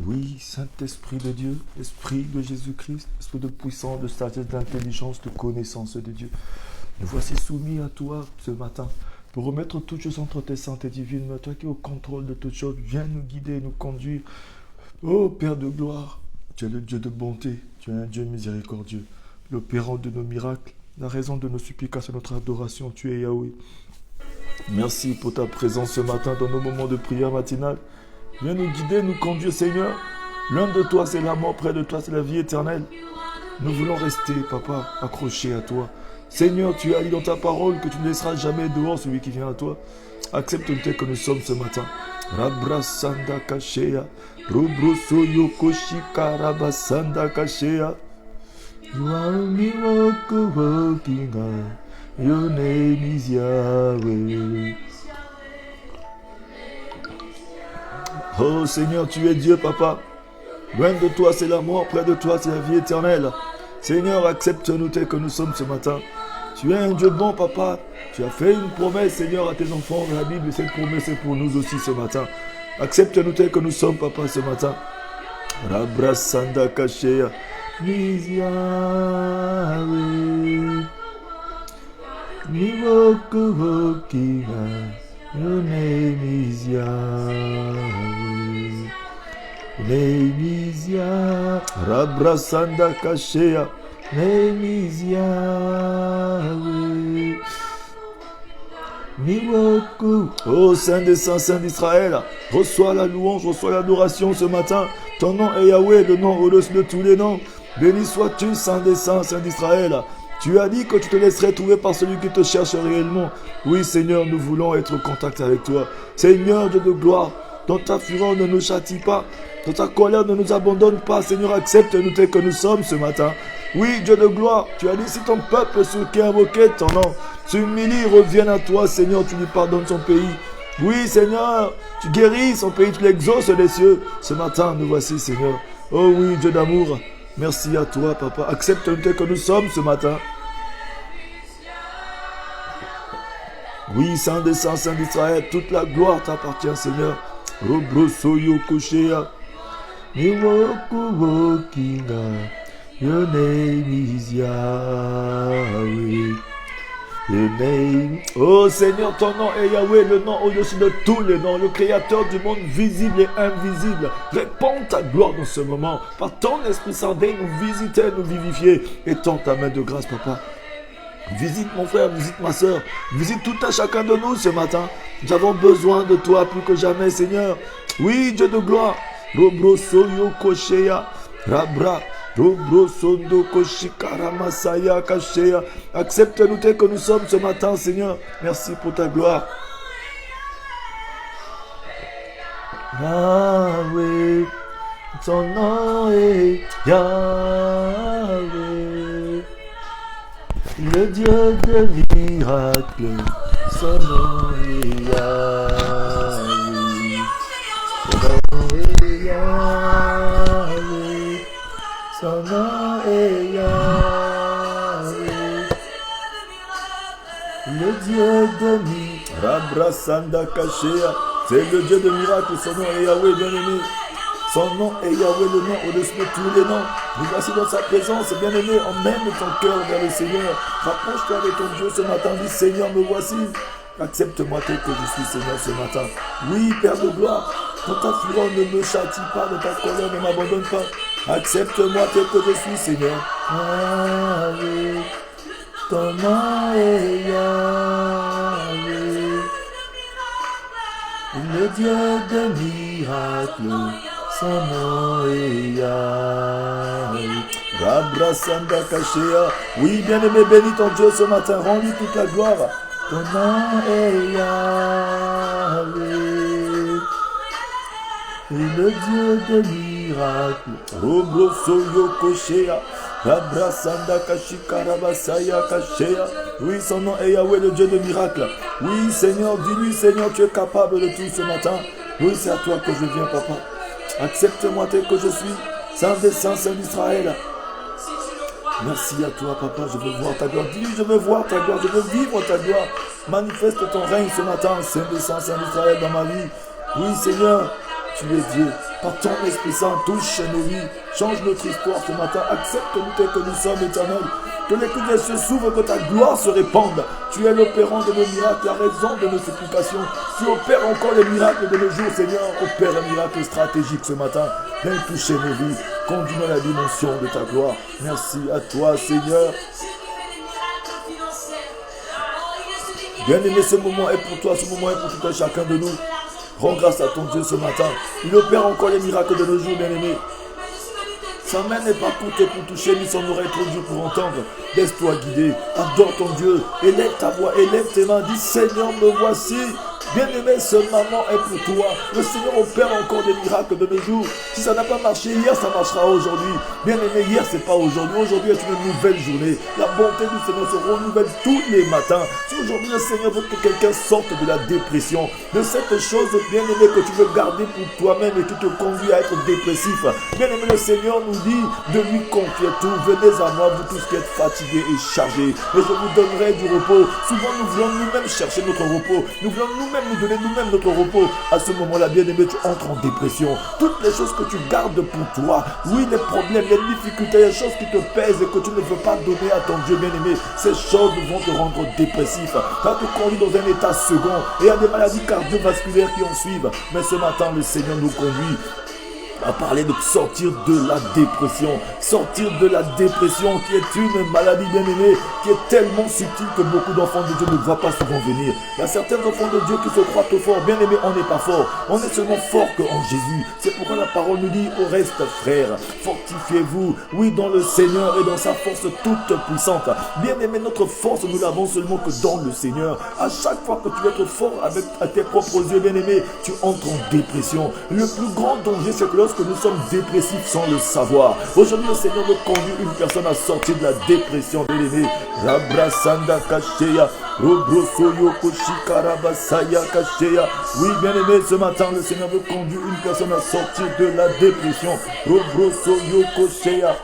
Oui, Saint-Esprit de Dieu, Esprit de Jésus-Christ, Esprit de puissance, de sagesse, d'intelligence, de connaissance de Dieu. Nous voici soumis à toi ce matin pour remettre toutes choses entre tes saintes et divines mains. Toi qui es au contrôle de toutes choses, viens nous guider, nous conduire. Ô Père de gloire, tu es le Dieu de bonté, tu es un Dieu miséricordieux, l'opérant de nos miracles, la raison de nos supplications, notre adoration, tu es Yahweh. Merci pour ta présence ce matin dans nos moments de prière matinale. Viens nous guider, nous conduire, Seigneur. Loin de toi, c'est la mort, près de toi, c'est la vie éternelle. Nous voulons rester, Papa, accrochés à toi. Seigneur, tu as dit dans ta parole que tu ne laisseras jamais dehors celui qui vient à toi. Accepte-nous tel que nous sommes ce matin. Rabrasanda Kashea, Rubroso Yokoshika Rabasanda Kashea. You are a miracle working God. Your name is Yahweh. Oh Seigneur, tu es Dieu, Papa. Loin de toi, c'est la mort, près de toi, c'est la vie éternelle. Seigneur, accepte-nous tel que nous sommes ce matin. Tu es un Dieu bon, Papa. Tu as fait une promesse, Seigneur, à tes enfants. La Bible, cette promesse est pour nous aussi ce matin. Accepte-nous tel que nous sommes, Papa, ce matin. Rabrasanda Kashea. Yahweh. Miracle working God. Your name is Yahweh. Name is Yahweh. Rabrasanda Kashea. Name is Yahweh. Miracle. Oh Saint des Saints, Saint d'Israël, reçois la louange, reçois l'adoration ce matin. Ton nom est Yahweh, le nom au-dessus de tous les noms. Béni sois-tu, Saint des Saints, Saint d'Israël. Tu as dit que tu te laisserais trouver par celui qui te cherche réellement. Oui, Seigneur, nous voulons être en contact avec toi. Seigneur, Dieu de gloire, dans ta fureur ne nous châtie pas. Dans ta colère ne nous abandonne pas. Seigneur, accepte-nous tel que nous sommes ce matin. Oui, Dieu de gloire, tu as dit si ton peuple qui a invoqué ton nom s'humilie, revienne à toi, Seigneur, tu lui pardonnes son pays. Oui, Seigneur, tu guéris son pays, tu l'exauces des cieux. Ce matin, nous voici, Seigneur. Oh oui, Dieu d'amour. Merci à toi, Papa. Accepte-nous tel que nous sommes ce matin. Oui, Saint des Saints, Saint d'Israël, toute la gloire t'appartient, Seigneur. Robrosoyo Koshea. Miracle working God. Your name is Yahweh. Your name. Oh Seigneur, ton nom est Yahweh, le nom au-dessus de tous les noms, le créateur du monde visible et invisible. Répands ta gloire dans ce moment. Par ton Esprit Saint, nous visiter, nous vivifier. Étends ta main de grâce, Papa. Visite mon frère, visite ma soeur. Visite tout un chacun de nous ce matin. Nous avons besoin de toi plus que jamais, Seigneur. Oui, Dieu de gloire. Robrosoyo Koshea. Rabra. Robrosondo Koshikara Masaya Kashea. Accepte-nous tel que nous sommes ce matin, Seigneur. Merci pour ta gloire. Yahweh, ton nom est Yahweh. Le Dieu de miracles, son nom est Yahweh. Son nom est Yahweh. Son nom est Yahweh. Le Dieu de miracles. Rabrasanda Kashea. C'est le Dieu de miracles, son nom est Yahweh, bien-aimé. Son nom est Yahweh, le nom au-dessus de tous les noms. Nous voici dans sa présence, bien-aimé, emmène ton cœur vers le Seigneur. Rapproche-toi avec ton Dieu ce matin, dis Seigneur, me voici. Accepte-moi tel que je suis, Seigneur, ce matin. Oui, Père de gloire, dans ta fureur ne me châtie pas, dans ta colère ne m'abandonne pas. Accepte-moi tel que je suis, Seigneur. Yahweh, ton nom est Yahweh. Le Dieu de miracles, son nom est Yahweh. Rabrasanda Kashea. Oui, bien-aimé, bénis ton Dieu ce matin, rends-lui toute la gloire. Ton nom est Yahweh. Et le Dieu de miracles. Robrosoyo Koshea. Rabrasanda Kashikara Basaya Kashea. Oui, son nom est Yahweh, le Dieu de miracles. Oui, Seigneur, dis-lui, Seigneur, tu es capable de tout ce matin. Oui, c'est à toi que je viens, Papa. Accepte-moi tel que je suis, Saint des Saints, Saint d'Israël. Merci à toi, Papa, je veux voir ta gloire. Dis-lui, je veux voir ta gloire, je veux vivre ta gloire. Manifeste ton règne ce matin, Saint des Saints, Saint d'Israël, dans ma vie. Oui, Seigneur, Tu es Dieu. Par ton Esprit Saint, touche nos vies. Change notre histoire ce matin. Accepte-nous tel que nous sommes, Éternel. Que les coups des cieux s'ouvrent, que ta gloire se répande. Tu es l'opérant de nos miracles, la raison de nos supplications. Tu opères encore les miracles de nos jours, Seigneur. Opère un miracle stratégique ce matin. Viens toucher nos vies. Conduis-nous à la dimension de ta gloire. Merci à toi, Seigneur. Bien-aimé, ce moment est pour toi, ce moment est pour tout un chacun de nous. Rends grâce à ton Dieu ce matin. Il opère encore les miracles de nos jours, bien-aimé. Sa main n'est pas courte pour toucher, ni son oreille trop dure pour entendre. Laisse-toi guider, adore ton Dieu, élève ta voix, élève tes mains, dis Seigneur, me voici. Bien-aimé, ce moment est pour toi. Le Seigneur opère encore des miracles de nos jours. Si ça n'a pas marché hier, ça marchera aujourd'hui. Bien-aimé, hier, c'est pas aujourd'hui. Aujourd'hui est une nouvelle journée. La bonté du Seigneur se renouvelle tous les matins. Si aujourd'hui le Seigneur veut que quelqu'un sorte de la dépression, de cette chose, bien-aimé, que tu veux garder pour toi-même et qui te conduit à être dépressif, bien-aimé, le Seigneur nous dit de lui confier tout. Venez à moi, vous tous qui êtes fatigués et chargés, et je vous donnerai du repos. Souvent, nous voulons nous-mêmes chercher notre repos. Nous voulons nous-mêmes nous donner nous-mêmes notre repos. À ce moment-là, bien-aimé, tu entres en dépression. Toutes les choses que tu gardes pour toi, oui, les problèmes, les difficultés, les choses qui te pèsent et que tu ne veux pas donner à ton Dieu, bien-aimé, ces choses vont te rendre dépressif. Ça te conduit dans un état second et il y a des maladies cardiovasculaires qui en suivent. Mais ce matin, le Seigneur nous conduit à parler de sortir de la dépression. Sortir de la dépression qui est une maladie bien-aimée, qui est tellement subtile que beaucoup d'enfants de Dieu ne voient pas souvent venir. Il y a certains enfants de Dieu qui se croient trop forts. Bien-aimés, on n'est pas fort. On est seulement fort qu'en Jésus. C'est pourquoi la parole nous dit, au reste, frères, fortifiez-vous, oui, dans le Seigneur et dans sa force toute puissante. Bien-aimés, notre force, nous l'avons seulement que dans le Seigneur. À chaque fois que tu veux être fort avec tes propres yeux, bien-aimés, tu entres en dépression. Le plus grand danger, c'est que lorsque nous sommes dépressifs sans le savoir. Aujourd'hui, le Seigneur veut conduire une personne à sortir de la dépression, bien-aimé. Rabrasanda Kasheya, Robrosoyo Koshikarabasaya Kasheya. Oui, bien-aimé, ce matin, le Seigneur veut conduire une personne à sortir de la dépression. Robrosoyo Kosheya.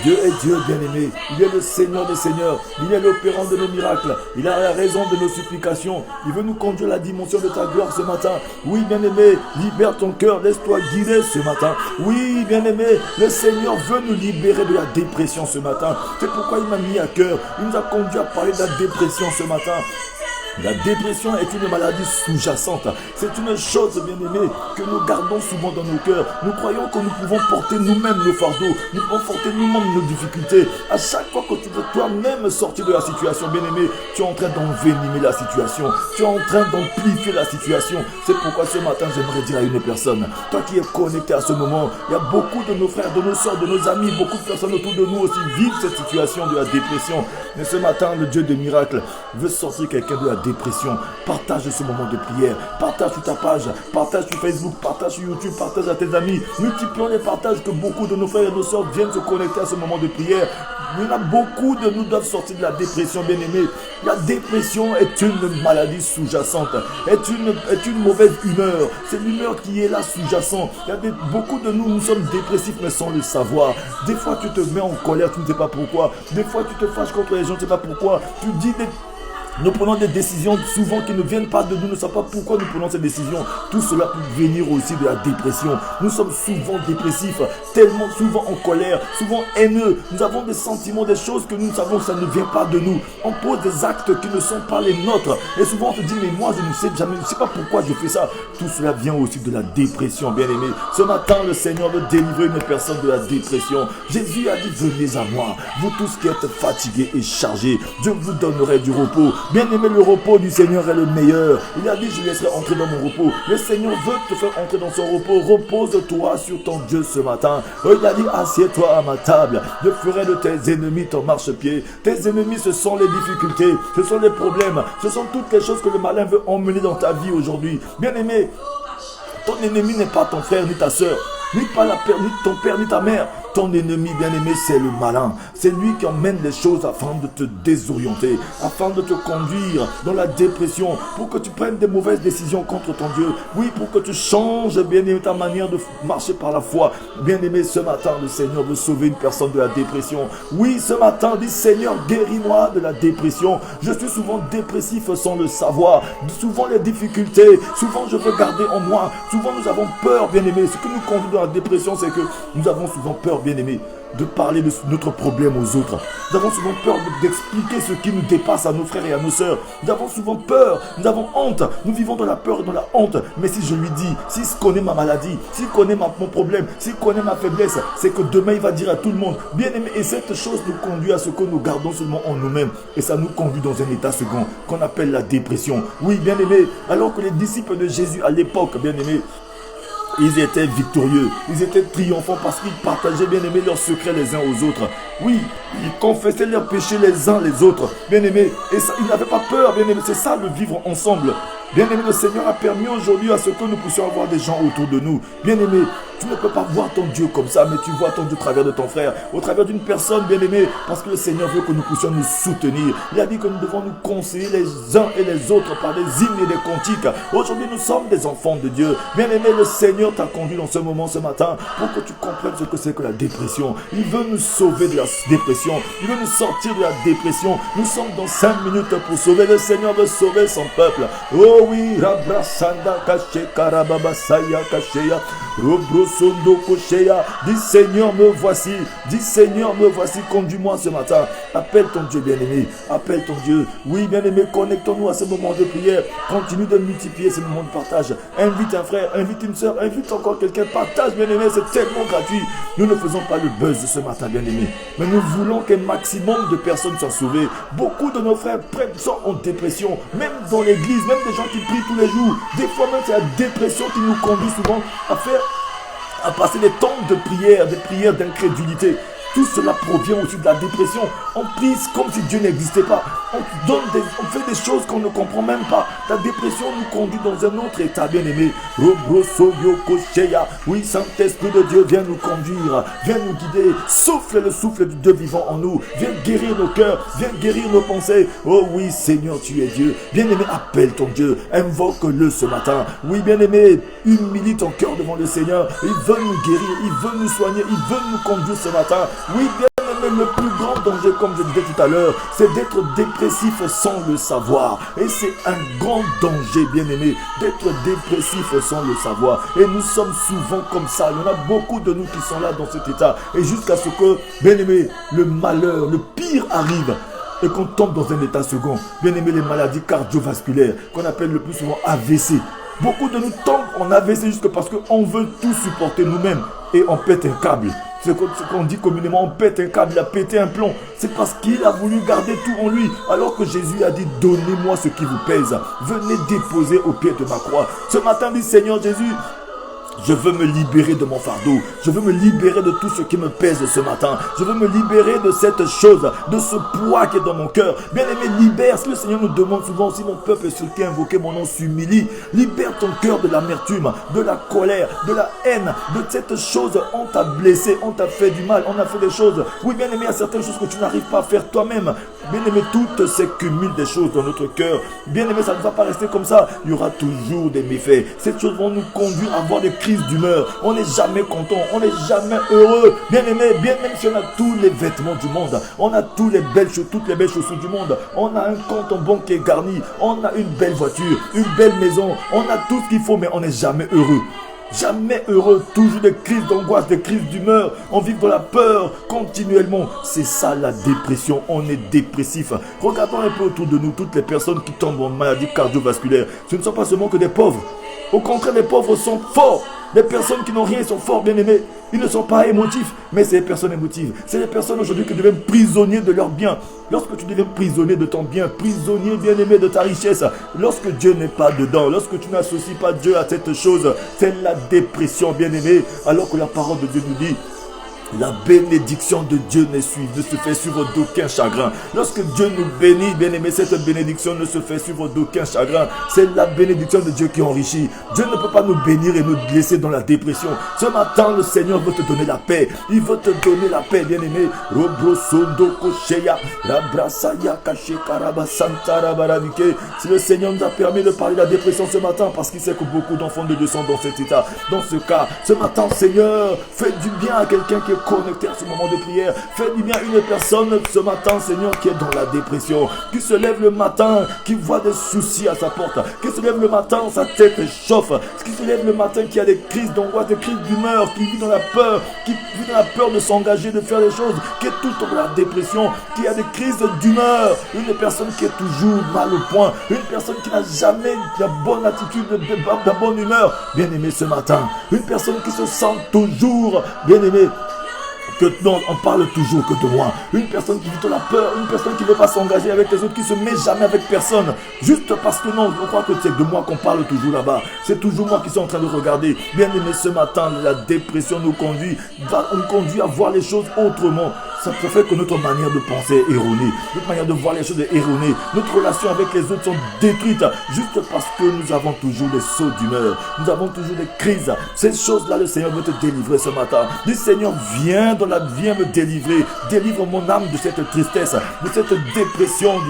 Dieu est Dieu, bien-aimé. Il est le Seigneur des Seigneurs. Il est l'opérant de nos miracles. Il a la raison de nos supplications. Il veut nous conduire à la dimension de ta gloire ce matin. Oui, bien-aimé, libère ton cœur. Laisse-toi guider ce matin. Oui, bien-aimé, le Seigneur veut nous libérer de la dépression ce matin. C'est pourquoi il m'a mis à cœur. Il nous a conduit à parler de la dépression ce matin. La dépression est une maladie sous-jacente. C'est une chose, bien-aimée, que nous gardons souvent dans nos cœurs. Nous croyons que nous pouvons porter nous-mêmes nos fardeaux. Nous pouvons porter nous-mêmes nos difficultés. À chaque fois que tu veux toi-même sortir de la situation, bien-aimé, tu es en train d'envenimer la situation. Tu es en train d'amplifier la situation. C'est pourquoi ce matin, j'aimerais dire à une personne, toi qui es connecté à ce moment, il y a beaucoup de nos frères, de nos soeurs, de nos amis, beaucoup de personnes autour de nous aussi vivent cette situation de la dépression. Mais ce matin, le Dieu des miracles veut sortir quelqu'un de la dépression. Partage ce moment de prière. Partage sur ta page. Partage sur Facebook. Partage sur YouTube. Partage à tes amis. Multiplions les partages que beaucoup de nos frères et nos soeurs viennent se connecter à ce moment de prière. Il y en a beaucoup de nous doivent sortir de la dépression, bien-aimés. La dépression est une maladie sous-jacente. Est une mauvaise humeur. C'est l'humeur qui est là sous-jacente. Beaucoup de nous sommes dépressifs mais sans le savoir. Des fois tu te mets en colère, tu ne sais pas pourquoi. Des fois tu te fâches contre les gens, tu ne sais pas pourquoi. Tu dis Nous prenons des décisions souvent qui ne viennent pas de nous, nous ne savons pas pourquoi nous prenons ces décisions. Tout cela peut venir aussi de la dépression. Nous sommes souvent dépressifs, tellement souvent en colère, souvent haineux. Nous avons des sentiments, des choses que nous savons que ça ne vient pas de nous. On pose des actes qui ne sont pas les nôtres. Et souvent on se dit, mais moi je ne sais jamais, je ne sais pas pourquoi je fais ça. Tout cela vient aussi de la dépression, bien-aimé. Ce matin, le Seigneur veut délivrer une personne de la dépression. Jésus a dit, venez à moi, vous tous qui êtes fatigués et chargés, je vous donnerai du repos. Bien-aimé, le repos du Seigneur est le meilleur. Il a dit, je laisserai entrer dans mon repos. Le Seigneur veut te faire entrer dans son repos. Repose-toi sur ton Dieu ce matin. Il a dit, assieds-toi à ma table. Je ferai de tes ennemis ton marchepied. Tes ennemis, ce sont les difficultés, ce sont les problèmes, ce sont toutes les choses que le malin veut emmener dans ta vie aujourd'hui. Bien-aimé, ton ennemi n'est pas ton frère ni ta soeur, ni ton père ni ta mère. Ton ennemi, bien-aimé, c'est le malin. C'est lui qui emmène les choses afin de te désorienter, afin de te conduire dans la dépression, pour que tu prennes des mauvaises décisions contre ton Dieu. Oui, pour que tu changes, bien-aimé, ta manière de marcher par la foi. Bien-aimé, ce matin, le Seigneur veut sauver une personne de la dépression. Oui, ce matin, dis Seigneur, guéris-moi de la dépression. Je suis souvent dépressif sans le savoir. Souvent les difficultés, souvent je veux garder en moi. Souvent nous avons peur, bien-aimé. Ce qui nous conduit dans la dépression, c'est que nous avons souvent peur, bien-aimé, de parler de notre problème aux autres. Nous avons souvent peur d'expliquer ce qui nous dépasse à nos frères et à nos sœurs. Nous avons souvent peur, nous avons honte. Nous vivons dans la peur et dans la honte. Mais si je lui dis, s'il connaît ma maladie, s'il connaît mon problème, s'il connaît ma faiblesse, c'est que demain il va dire à tout le monde, bien aimé, et cette chose nous conduit à ce que nous gardons seulement en nous-mêmes. Et ça nous conduit dans un état second qu'on appelle la dépression. Oui, bien aimé, alors que les disciples de Jésus à l'époque, bien aimé, ils étaient victorieux, ils étaient triomphants parce qu'ils partageaient, bien aimé, leurs secrets les uns aux autres. Oui, ils confessaient leurs péchés les uns les autres, bien aimé, et ça, ils n'avaient pas peur, bien aimé, c'est ça le vivre ensemble. Bien aimé, le Seigneur a permis aujourd'hui à ce que nous puissions avoir des gens autour de nous. Bien aimé, tu ne peux pas voir ton Dieu comme ça, mais tu vois ton Dieu au travers de ton frère, au travers d'une personne, bien aimé, parce que le Seigneur veut que nous puissions nous soutenir. Il a dit que nous devons nous conseiller les uns et les autres par des hymnes et des cantiques. Aujourd'hui, nous sommes des enfants de Dieu. Bien aimé, le Seigneur t'a conduit dans ce moment, ce matin, pour que tu comprennes ce que c'est que la dépression. Il veut nous sauver de la dépression. Il veut nous sortir de la dépression. Nous sommes dans 5 minutes pour sauver. Le Seigneur veut sauver son peuple. Oh oui, Rabrasanda Kache Karababa Saya Kacheya Robrosondo Kocheya. Dis Seigneur, me voici. Dis Seigneur, me voici. Conduis-moi ce matin. Appelle ton Dieu bien-aimé. Appelle ton Dieu. Oui, bien-aimé, connectons-nous à ce moment de prière. Continue de multiplier ces moments de partage. Invite un frère, invite une soeur, invite encore quelqu'un. Partage, bien-aimé, c'est tellement gratuit. Nous ne faisons pas le buzz de ce matin, bien-aimé. Mais nous voulons qu'un maximum de personnes soient sauvées. Beaucoup de nos frères sont en dépression. Même dans l'église, même des gens qui prient tous les jours. Des fois même, c'est la dépression qui nous conduit souvent à passer des temps de prière, des prières d'incrédulité. Tout cela provient aussi de la dépression. On prie comme si Dieu n'existait pas. On fait des choses qu'on ne comprend même pas. La dépression nous conduit dans un autre état, bien-aimé. Oui, Saint-Esprit de Dieu, viens nous conduire, viens nous guider. Souffle le souffle du Dieu vivant en nous. Viens guérir nos cœurs, viens guérir nos pensées. Oh oui, Seigneur, tu es Dieu. Bien-aimé, appelle ton Dieu. Invoque-le ce matin. Oui, bien-aimé, humilie ton cœur devant le Seigneur. Il veut nous guérir, il veut nous soigner, il veut nous conduire ce matin. Oui, bien-aimé, le plus grand danger, comme je disais tout à l'heure, c'est d'être dépressif sans le savoir. Et c'est un grand danger, bien-aimé, d'être dépressif sans le savoir. Et nous sommes souvent comme ça. Il y en a beaucoup de nous qui sont là dans cet état. Et jusqu'à ce que, bien-aimé, le malheur, le pire arrive. Et qu'on tombe dans un état second. Bien-aimé, les maladies cardiovasculaires, qu'on appelle le plus souvent AVC. Beaucoup de nous tombent en AVC juste parce qu'on veut tout supporter nous-mêmes. Et on pète un câble. Ce qu'on dit communément, on pète un câble, il a pété un plomb. C'est parce qu'il a voulu garder tout en lui. Alors que Jésus a dit, donnez-moi ce qui vous pèse. Venez déposer au pied de ma croix. Ce matin, dit Seigneur Jésus, je veux me libérer de mon fardeau. Je veux me libérer de tout ce qui me pèse ce matin. Je veux me libérer de cette chose, de ce poids qui est dans mon cœur. Bien-aimé, libère. Si le Seigneur nous demande souvent, si mon peuple sur qui invoquer mon nom s'humilie, libère ton cœur de l'amertume, de la colère, de la haine, de cette chose. On t'a blessé, on t'a fait du mal, on a fait des choses. Oui, bien-aimé, il y a certaines choses que tu n'arrives pas à faire toi-même. Bien-aimé, toutes ces cumules des choses dans notre cœur. Bien-aimé, ça ne va pas rester comme ça. Il y aura toujours des méfaits. Ces choses vont nous conduire à avoir des crises d'humeur. On n'est jamais content, on n'est jamais heureux. Bien aimé, bien même si on a tous les vêtements du monde, on a toutes les belles chaussures du monde, on a un compte en banque qui est garni, on a une belle voiture, une belle maison, on a tout ce qu'il faut, mais on n'est jamais heureux. Jamais heureux, toujours des crises d'angoisse, des crises d'humeur, on vit dans la peur continuellement. C'est ça la dépression, on est dépressif. Regardons un peu autour de nous, toutes les personnes qui tombent en maladie cardiovasculaire, ce ne sont pas seulement que des pauvres. Au contraire, les pauvres sont forts. Les personnes qui n'ont rien sont forts, bien aimés. Ils ne sont pas émotifs, mais c'est les personnes émotives. C'est les personnes aujourd'hui qui deviennent prisonniers de leurs biens. Lorsque tu deviens prisonnier de ton bien, prisonnier bien aimé de ta richesse, lorsque Dieu n'est pas dedans, lorsque tu n'associes pas Dieu à cette chose, c'est la dépression, bien aimé. Alors que la parole de Dieu nous dit, La bénédiction de Dieu ne se fait suivre d'aucun chagrin. Lorsque Dieu nous bénit, bien-aimé, cette bénédiction ne se fait suivre d'aucun chagrin. C'est la bénédiction de Dieu qui enrichit. Dieu ne peut pas nous bénir et nous laisser dans la dépression. Ce matin, le Seigneur veut te donner la paix. Il veut te donner la paix, bien-aimé. Si le Seigneur nous a permis de parler de la dépression ce matin, parce qu'il sait que beaucoup d'enfants de Dieu sont dans cet état, dans ce cas, ce matin, Seigneur, fais du bien à quelqu'un qui est connecté à ce moment de prière. Fais du bien à une personne ce matin, Seigneur, qui est dans la dépression, qui se lève le matin, qui voit des soucis à sa porte, qui se lève le matin, sa tête chauffe, qui se lève le matin, qui a des crises d'angoisse, des crises d'humeur, qui vit dans la peur, qui vit dans la peur de s'engager, de faire des choses, qui est tout dans la dépression, qui a des crises d'humeur, une personne qui est toujours mal au point, une personne qui n'a jamais de bonne attitude, de bonne humeur, bien aimé ce matin, une personne qui se sent toujours, bien aimé, que non, on parle toujours que de moi. Une personne qui vit dans la peur, une personne qui ne veut pas s'engager avec les autres, qui ne se met jamais avec personne. Juste parce que non, je crois que c'est de moi qu'on parle toujours là-bas. C'est toujours moi qui suis en train de regarder. Bien aimé, ce matin, la dépression nous conduit à voir les choses autrement. Ça fait que notre manière de penser est erronée. Notre manière de voir les choses est erronée. Notre relation avec les autres sont détruites juste parce que nous avons toujours des sauts d'humeur. Nous avons toujours des crises. Ces choses-là, le Seigneur veut te délivrer ce matin. Dis, Seigneur, viens me délivrer. Délivre mon âme de cette tristesse, de cette dépression,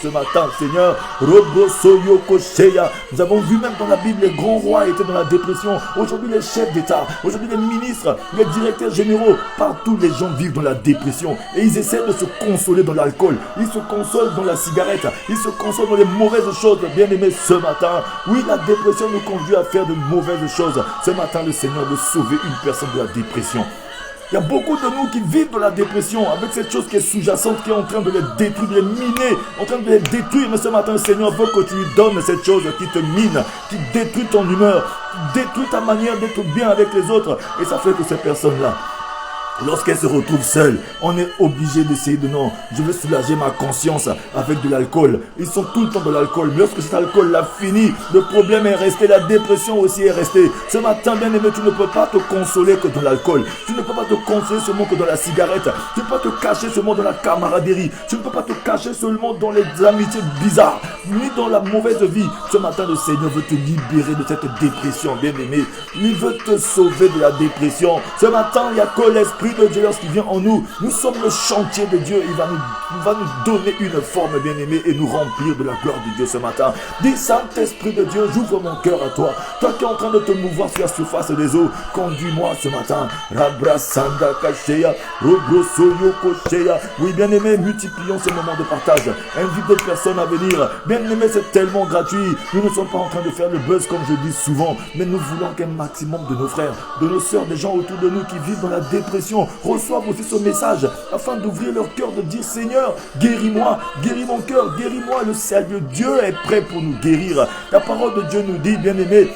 ce matin, Seigneur. Nous avons vu même dans la Bible, les grands rois étaient dans la dépression. Aujourd'hui, les chefs d'État, aujourd'hui, les ministres, les directeurs généraux, partout, les gens vivent dans la dépression et ils essaient de se consoler dans l'alcool, ils se consolent dans la cigarette, ils se consolent dans les mauvaises choses. Bien aimé, ce matin, oui, la dépression nous conduit à faire de mauvaises choses. Ce matin, le Seigneur veut sauver une personne de la dépression. Il y a beaucoup de nous qui vivent dans la dépression avec cette chose qui est sous-jacente, qui est en train de les détruire, de les miner, en train de les détruire. Mais ce matin, le Seigneur veut que tu lui donnes cette chose qui te mine, qui détruit ton humeur, qui détruit ta manière d'être bien avec les autres. Et ça fait que ces personnes-là, lorsqu'elles se retrouvent seules, on est obligé d'essayer de non, je veux soulager ma conscience avec de l'alcool. Ils sont tout le temps dans l'alcool. Mais lorsque cet alcool l'a fini, le problème est resté, la dépression aussi est restée. Ce matin, bien aimé, tu ne peux pas te consoler que dans l'alcool. Tu ne peux pas te consoler seulement que dans la cigarette. Tu ne peux pas te cacher seulement dans la camaraderie. Tu ne peux pas te cacher seulement dans les amitiés bizarres, ni dans la mauvaise vie. Ce matin, le Seigneur veut te libérer de cette dépression, bien aimé. Il veut te sauver de la dépression. Ce matin, il n'y a que l'esprit de Dieu lorsqu'il vient en nous. Nous sommes le chantier de Dieu. Il va nous donner une forme, bien-aimée, et nous remplir de la gloire de Dieu ce matin. Dis, Saint-Esprit de Dieu, j'ouvre mon cœur à toi. Toi qui es en train de te mouvoir sur la surface des eaux, conduis-moi ce matin. Rabrasanda Kacheya, Robrosoyo Kocheya. Oui, bien-aimé, multiplions ces moments de partage. Invite d'autres personnes à venir. Bien-aimé, c'est tellement gratuit. Nous ne sommes pas en train de faire le buzz comme je dis souvent, mais nous voulons qu'un maximum de nos frères, de nos sœurs, des gens autour de nous qui vivent dans la dépression, reçoivent aussi ce message afin d'ouvrir leur cœur, de dire, Seigneur, guéris-moi, guéris mon cœur, guéris-moi. Le Seigneur Dieu est prêt pour nous guérir. La parole de Dieu nous dit, bien-aimé,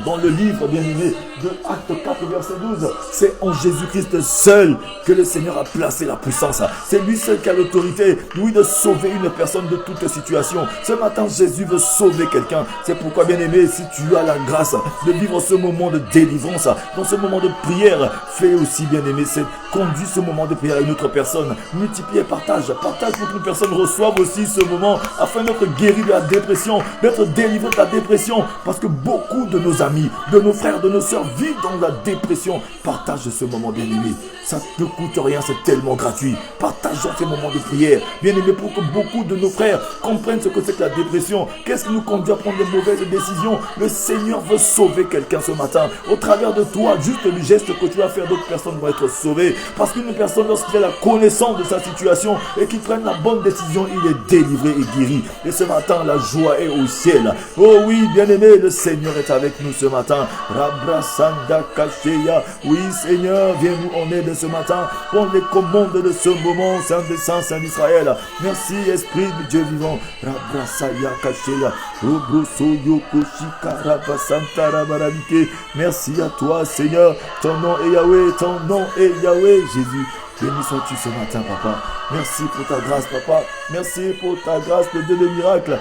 dans le livre, bien-aimé, de Acte 4, verset 12, c'est en Jésus-Christ seul que le Seigneur a placé la puissance. C'est lui seul qui a l'autorité, lui, de sauver une personne de toute situation. Ce matin, Jésus veut sauver quelqu'un. C'est pourquoi, bien-aimé, si tu as la grâce de vivre ce moment de délivrance, dans ce moment de prière, fais aussi, bien-aimé, conduis ce moment de prière à une autre personne. Multiplie et partage. Partage pour qu'une personne reçoive aussi ce moment afin d'être guéri de la dépression, d'être délivré de la dépression. Parce que beaucoup de nos amis, de nos frères, de nos sœurs vivent dans la dépression. Partage ce moment, bien-aimé. Ça ne te coûte rien, c'est tellement gratuit. Partageons ces moments de prière, bien-aimé, pour que beaucoup de nos frères comprennent ce que c'est que la dépression. Qu'est-ce qui nous conduit à prendre de mauvaises décisions? Le Seigneur veut sauver quelqu'un ce matin. Au travers de toi, juste le geste que tu vas faire, d'autres personnes vont être sauvées. Parce qu'une personne, lorsqu'il a la connaissance de sa situation et qu'il prenne la bonne décision, il est délivré et guéri. Et ce matin, la joie est au ciel. Oh oui, bien-aimé, le Seigneur est avec nous ce matin. Rabrasanda Kacheya. Oui, Seigneur, viens-nous en aide ce matin. Prends les commandes de ce moment, Saint des Saints, Saint d'Israël. Merci, Esprit de Dieu vivant. Rabrasaya Kacheya. Robrosoyo Koshika Rabasanta Rabarabike. Merci à toi, Seigneur. Ton nom est Yahweh, ton nom est Yahweh, Jésus. Béni sois-tu ce matin, Papa. Merci pour ta grâce, Papa. Merci pour ta grâce, le Dieu des miracles.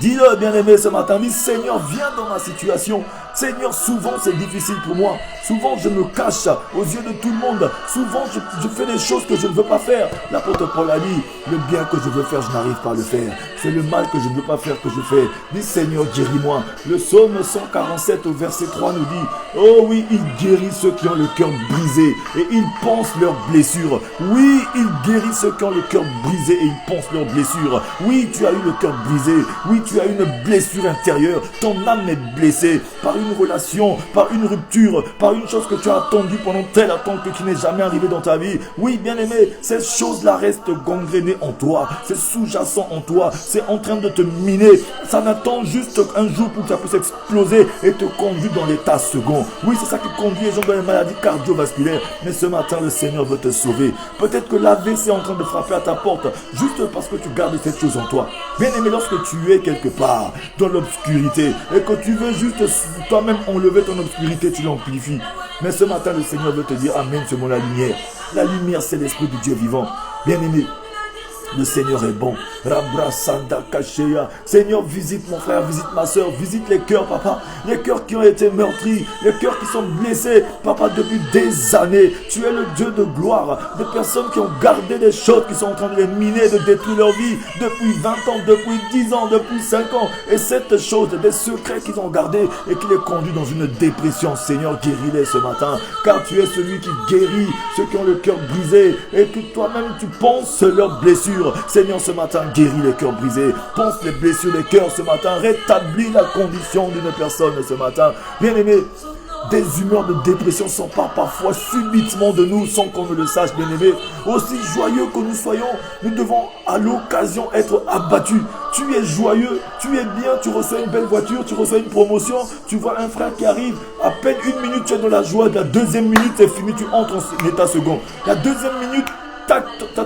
Dis-le, bien-aimé, ce matin. Dis, Seigneur, viens dans ma situation. Seigneur, souvent c'est difficile pour moi. Souvent je me cache aux yeux de tout le monde. Souvent je fais des choses que je ne veux pas faire. L'apôtre Paul a dit, le bien que je veux faire, je n'arrive pas à le faire. C'est le mal que je ne veux pas faire que je fais. Dis, Seigneur, guéris-moi. Le psaume 147 au verset 3 nous dit, oh oui, il guérit ceux qui ont le cœur brisé et il pense leurs blessures. Oui, il guérit ceux qui ont le cœur brisé et ils pensent leurs blessures. Oui, tu as eu le cœur brisé. Oui, tu as une blessure intérieure. Ton âme est blessée par une relation, par une rupture, par une chose que tu as attendue pendant telle attente qui n'est jamais arrivée dans ta vie. Oui, bien-aimé, ces choses-là restent gangrénées en toi. C'est sous-jacent en toi. C'est en train de te miner. Ça n'attend juste un jour pour que ça puisse exploser et te conduire dans l'état second. Oui, c'est ça qui conduit les gens dans les maladies cardiovasculaires. Mais ce matin, le Seigneur veut te sauver. Peut-être que l'AVC est en train de frapper à ta porte juste parce que tu gardes cette chose en toi. Bien-aimé, lorsque tu es quelque part dans l'obscurité et que tu veux juste toi-même enlever ton obscurité, tu l'amplifies. Mais ce matin, le Seigneur veut te dire, amène sur moi la lumière. La lumière, c'est l'Esprit du Dieu vivant. Bien-aimé, le Seigneur est bon. Seigneur, visite mon frère, visite ma soeur, visite les cœurs, papa. Les cœurs qui ont été meurtris, les cœurs qui sont blessés, papa, depuis des années. Tu es le Dieu de gloire. Des personnes qui ont gardé des choses qui sont en train de les miner, de détruire leur vie depuis 20 ans, depuis 10 ans, depuis 5 ans. Et cette chose, des secrets qu'ils ont gardés et qui les conduit dans une dépression. Seigneur, guéris-les ce matin. Car tu es celui qui guérit ceux qui ont le cœur brisé et que toi-même tu penses leurs blessures. Seigneur, ce matin, guéris les cœurs brisés. Pense les blessures des cœurs ce matin. Rétablis la condition d'une personne ce matin. Bien-aimé, des humeurs de dépression s'emparent parfois subitement de nous sans qu'on ne le sache, bien-aimé. Aussi joyeux que nous soyons, nous devons à l'occasion être abattus. Tu es joyeux, tu es bien, tu reçois une belle voiture, tu reçois une promotion, tu vois un frère qui arrive, à peine une minute tu es dans la joie, la deuxième minute c'est fini, tu entres en état second. La deuxième minute,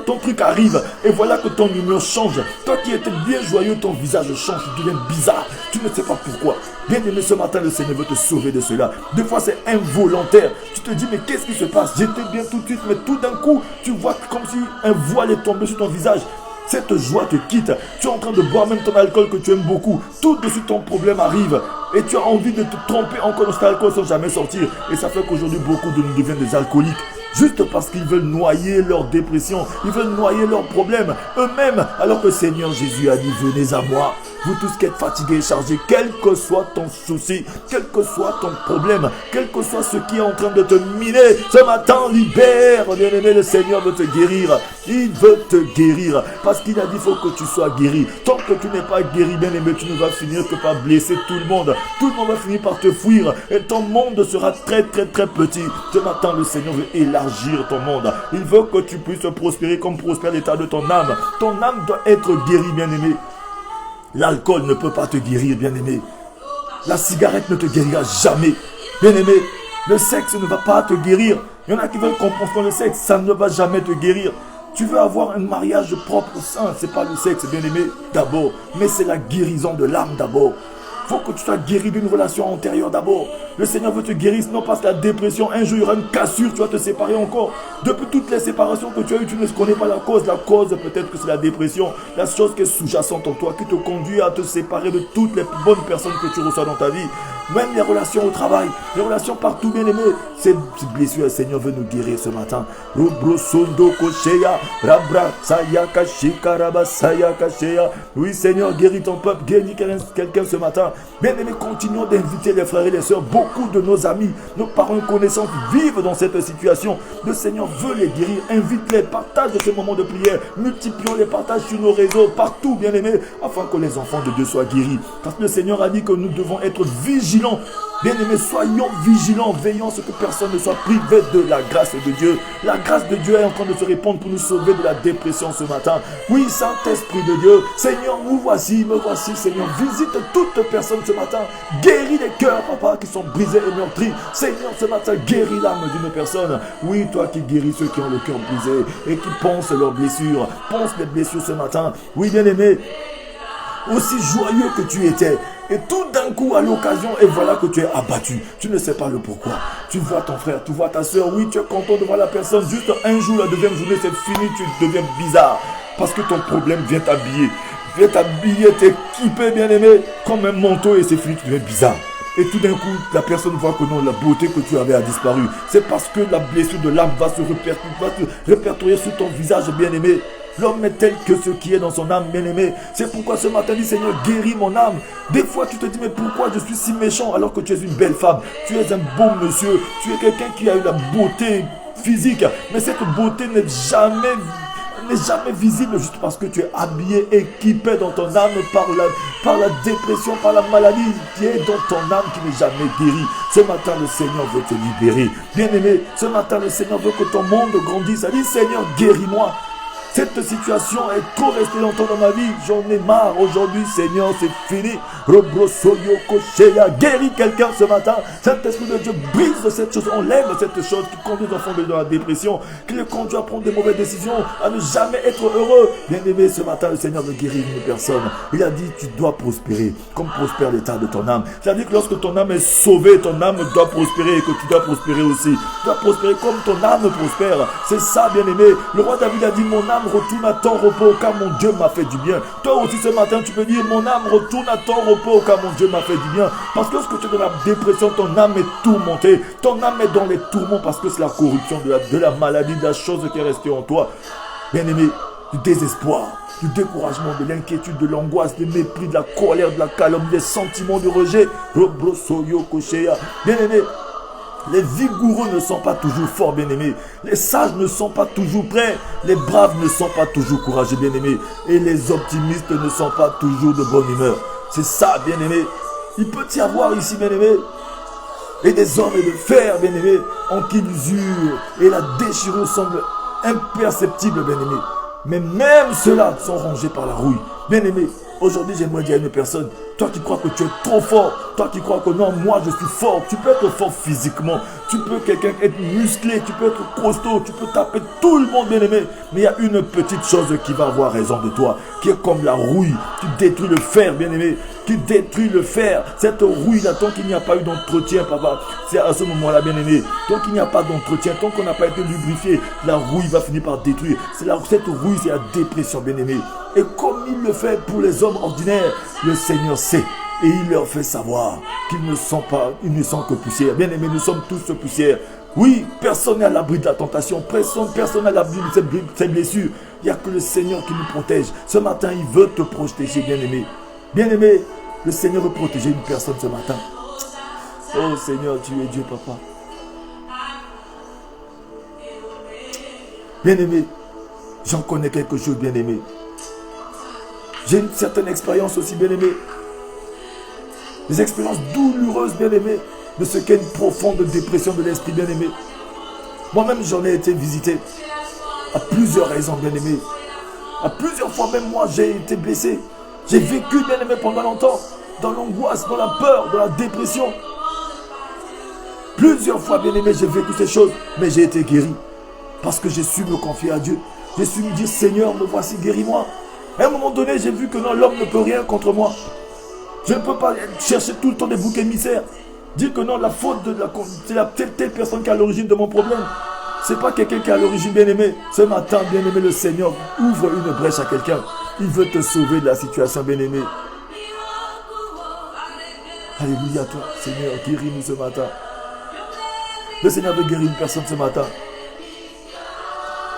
ton truc arrive et voilà que ton humeur change. Toi qui étais bien joyeux, ton visage change, tu deviens bizarre. Tu ne sais pas pourquoi. Bien aimé, ce matin, le Seigneur veut te sauver de cela. Des fois, c'est involontaire. Tu te dis, mais qu'est-ce qui se passe? J'étais bien tout de suite, mais tout d'un coup, tu vois comme si un voile est tombé sur ton visage. Cette joie te quitte. Tu es en train de boire même ton alcool que tu aimes beaucoup. Tout de suite, ton problème arrive. Et tu as envie de te tromper encore dans cet alcool sans jamais sortir. Et ça fait qu'aujourd'hui, beaucoup de nous deviennent des alcooliques. Juste parce qu'ils veulent noyer leur dépression, ils veulent noyer leurs problèmes eux-mêmes, alors que Seigneur Jésus a dit, venez à moi, vous tous qui êtes fatigués et chargés, quel que soit ton souci, quel que soit ton problème, quel que soit ce qui est en train de te miner, ce matin, libère, bien-aimé, le Seigneur veut te guérir, il veut te guérir, parce qu'il a dit, il faut que tu sois guéri. Tant que tu n'es pas guéri, bien-aimé, tu ne vas finir que par blesser tout le monde va finir par te fuir, et ton monde sera très petit. Ce matin, le Seigneur veut élargir ton monde. Il veut que tu puisses prospérer comme prospère l'état de ton âme. Ton âme doit être guérie, bien-aimé. L'alcool ne peut pas te guérir, bien-aimé. La cigarette ne te guérira jamais. Bien-aimé, le sexe ne va pas te guérir. Il y en a qui veulent comprendre le sexe, ça ne va jamais te guérir. Tu veux avoir un mariage propre, sain, c'est pas le sexe, bien-aimé, d'abord. Mais c'est la guérison de l'âme d'abord. Il faut que tu sois guéri d'une relation antérieure d'abord. Le Seigneur veut te guérir, sinon parce que la dépression, un jour il y aura une cassure, tu vas te séparer encore. Depuis toutes les séparations que tu as eues, tu ne connais pas la cause. La cause, peut-être que c'est la dépression. La chose qui est sous-jacente en toi, qui te conduit à te séparer de toutes les bonnes personnes que tu reçois dans ta vie. Même les relations au travail, les relations partout, bien aimé. Ces blessures, le Seigneur veut nous guérir ce matin. Oui, Seigneur, guéris ton peuple, guéris quelqu'un ce matin. Bien aimé, continuons d'inviter les frères et les sœurs. Beaucoup de nos amis, nos parents et connaissances vivent dans cette situation. Le Seigneur veut les guérir. Invite-les, partage de ces moments de prière. Multiplions les partages sur nos réseaux, partout, bien aimé, afin que les enfants de Dieu soient guéris. Parce que le Seigneur a dit que nous devons être vigilants. Bien-aimés, soyons vigilants, veillons à ce que personne ne soit privé de la grâce de Dieu. La grâce de Dieu est en train de se répandre pour nous sauver de la dépression ce matin. Oui, Saint-Esprit de Dieu, Seigneur, nous voici, me voici, Seigneur. Visite toute personne ce matin. Guéris les cœurs, papa, qui sont brisés et meurtris. Seigneur, ce matin, guéris l'âme d'une personne. Oui, toi qui guéris ceux qui ont le cœur brisé et qui pensent leurs blessures. Pense les blessures ce matin. Oui, bien-aimé, aussi joyeux que tu étais, et tout d'un coup à l'occasion, et voilà que tu es abattu. Tu ne sais pas le pourquoi. Tu vois ton frère, tu vois ta soeur, oui, tu es content de voir la personne. Juste un jour, la deuxième journée, c'est fini, tu deviens bizarre. Parce que ton problème vient t'habiller. viens t'habiller, t'équiper, bien-aimé, comme un manteau et c'est fini, tu deviens bizarre. Et tout d'un coup, la personne voit que non, la beauté que tu avais a disparu. C'est parce que la blessure de l'âme va se répertorier sur ton visage, bien-aimé. L'homme est tel que ce qui est dans son âme, bien-aimé. C'est pourquoi ce matin, dit Seigneur, guéris mon âme. Des fois, tu te dis, mais pourquoi je suis si méchant alors que tu es une belle femme? Tu es un beau monsieur. Tu es quelqu'un qui a eu la beauté physique. Mais cette beauté n'est jamais visible juste parce que tu es habillé, équipé dans ton âme par la dépression, par la maladie qui est dans ton âme qui n'est jamais guérie. Ce matin, le Seigneur veut te libérer. Bien-aimé, ce matin, le Seigneur veut que ton monde grandisse. Dit, Seigneur, guéris-moi. Cette situation est trop restée longtemps dans ma vie. J'en ai marre. Aujourd'hui, Seigneur, c'est fini. Guéris quelqu'un ce matin. Saint-Esprit de Dieu, brise cette chose. Enlève cette chose qui conduit l'enfant dans la dépression, qui le conduit à prendre des mauvaises décisions, à ne jamais être heureux. Bien-aimé, ce matin, le Seigneur veut guérir une personne. Il a dit, tu dois prospérer, comme prospère l'état de ton âme. C'est-à-dire que lorsque ton âme est sauvée, ton âme doit prospérer et que tu dois prospérer aussi. Tu dois prospérer comme ton âme prospère. C'est ça, bien-aimé. Le roi David a dit, mon âme retourne à ton repos car mon Dieu m'a fait du bien. Toi aussi ce matin tu peux dire, mon âme retourne à ton repos car mon Dieu m'a fait du bien. Parce que lorsque tu es dans la dépression, ton âme est tourmentée. Ton âme est dans les tourments parce que c'est la corruption de la maladie, de la chose qui est restée en toi. Bien-aimé, du désespoir, du découragement, de l'inquiétude, de l'angoisse, du mépris, de la colère, de la calomnie, des sentiments de rejet. Bien-aimé, les vigoureux ne sont pas toujours forts, bien-aimés. Les sages ne sont pas toujours prêts. Les braves ne sont pas toujours courageux, bien-aimés. Et les optimistes ne sont pas toujours de bonne humeur. C'est ça, bien-aimés. Il peut y avoir ici, bien-aimés, et des hommes et de fer, bien-aimés, en qui l'usure et la déchirure semblent imperceptibles, bien-aimés. Mais même ceux-là sont rongés par la rouille. Bien-aimés, aujourd'hui, j'aimerais dire à une personne, toi qui crois que tu es trop fort, toi qui crois que non, moi je suis fort, tu peux être fort physiquement, tu peux quelqu'un être musclé, tu peux être costaud, tu peux taper tout le monde, bien-aimé, mais il y a une petite chose qui va avoir raison de toi, qui est comme la rouille, qui détruit le fer, bien-aimé, qui détruit le fer. Cette rouille-là, tant qu'il n'y a pas eu d'entretien, papa, c'est à ce moment-là, bien-aimé, tant qu'il n'y a pas d'entretien, tant qu'on n'a pas été lubrifié, la rouille va finir par détruire. Cette rouille, c'est la dépression, bien-aimé. Et comme il le fait pour les hommes ordinaires, le Seigneur sait. Et il leur fait savoir qu'ils ne sont pas, ils ne sont que poussière. Bien aimés, nous sommes tous poussière. Oui, personne n'est à l'abri de la tentation. Personne n'est à l'abri de ces blessures. Il n'y a que le Seigneur qui nous protège. Ce matin, il veut te protéger, bien aimé. Bien aimé, le Seigneur veut protéger une personne ce matin. Oh Seigneur, tu es Dieu, papa. Bien aimé, j'en connais quelque chose, bien aimé. J'ai une certaine expérience aussi, bien aimé. Des expériences douloureuses, bien aimé, de ce qu'est une profonde dépression de l'esprit, bien aimé. Moi-même, j'en ai été visité à plusieurs raisons, bien aimé. À plusieurs fois, même moi, j'ai été blessé. J'ai vécu, bien aimé, pendant longtemps, dans l'angoisse, dans la peur, dans la dépression. Plusieurs fois, bien aimé, j'ai vécu ces choses, mais j'ai été guéri. Parce que j'ai su me confier à Dieu. J'ai su me dire, Seigneur, me voici, guéris-moi. À un moment donné, j'ai vu que non, l'homme ne peut rien contre moi. Je ne peux pas chercher tout le temps des boucs émissaires. Dire que non, la faute c'est la telle personne qui est à l'origine de mon problème. Ce n'est pas quelqu'un qui est à l'origine, bien-aimé. Ce matin, bien-aimé, le Seigneur ouvre une brèche à quelqu'un. Il veut te sauver de la situation, bien-aimé. Alléluia, toi, Seigneur, guéris-nous ce matin. Le Seigneur veut guérir une personne ce matin.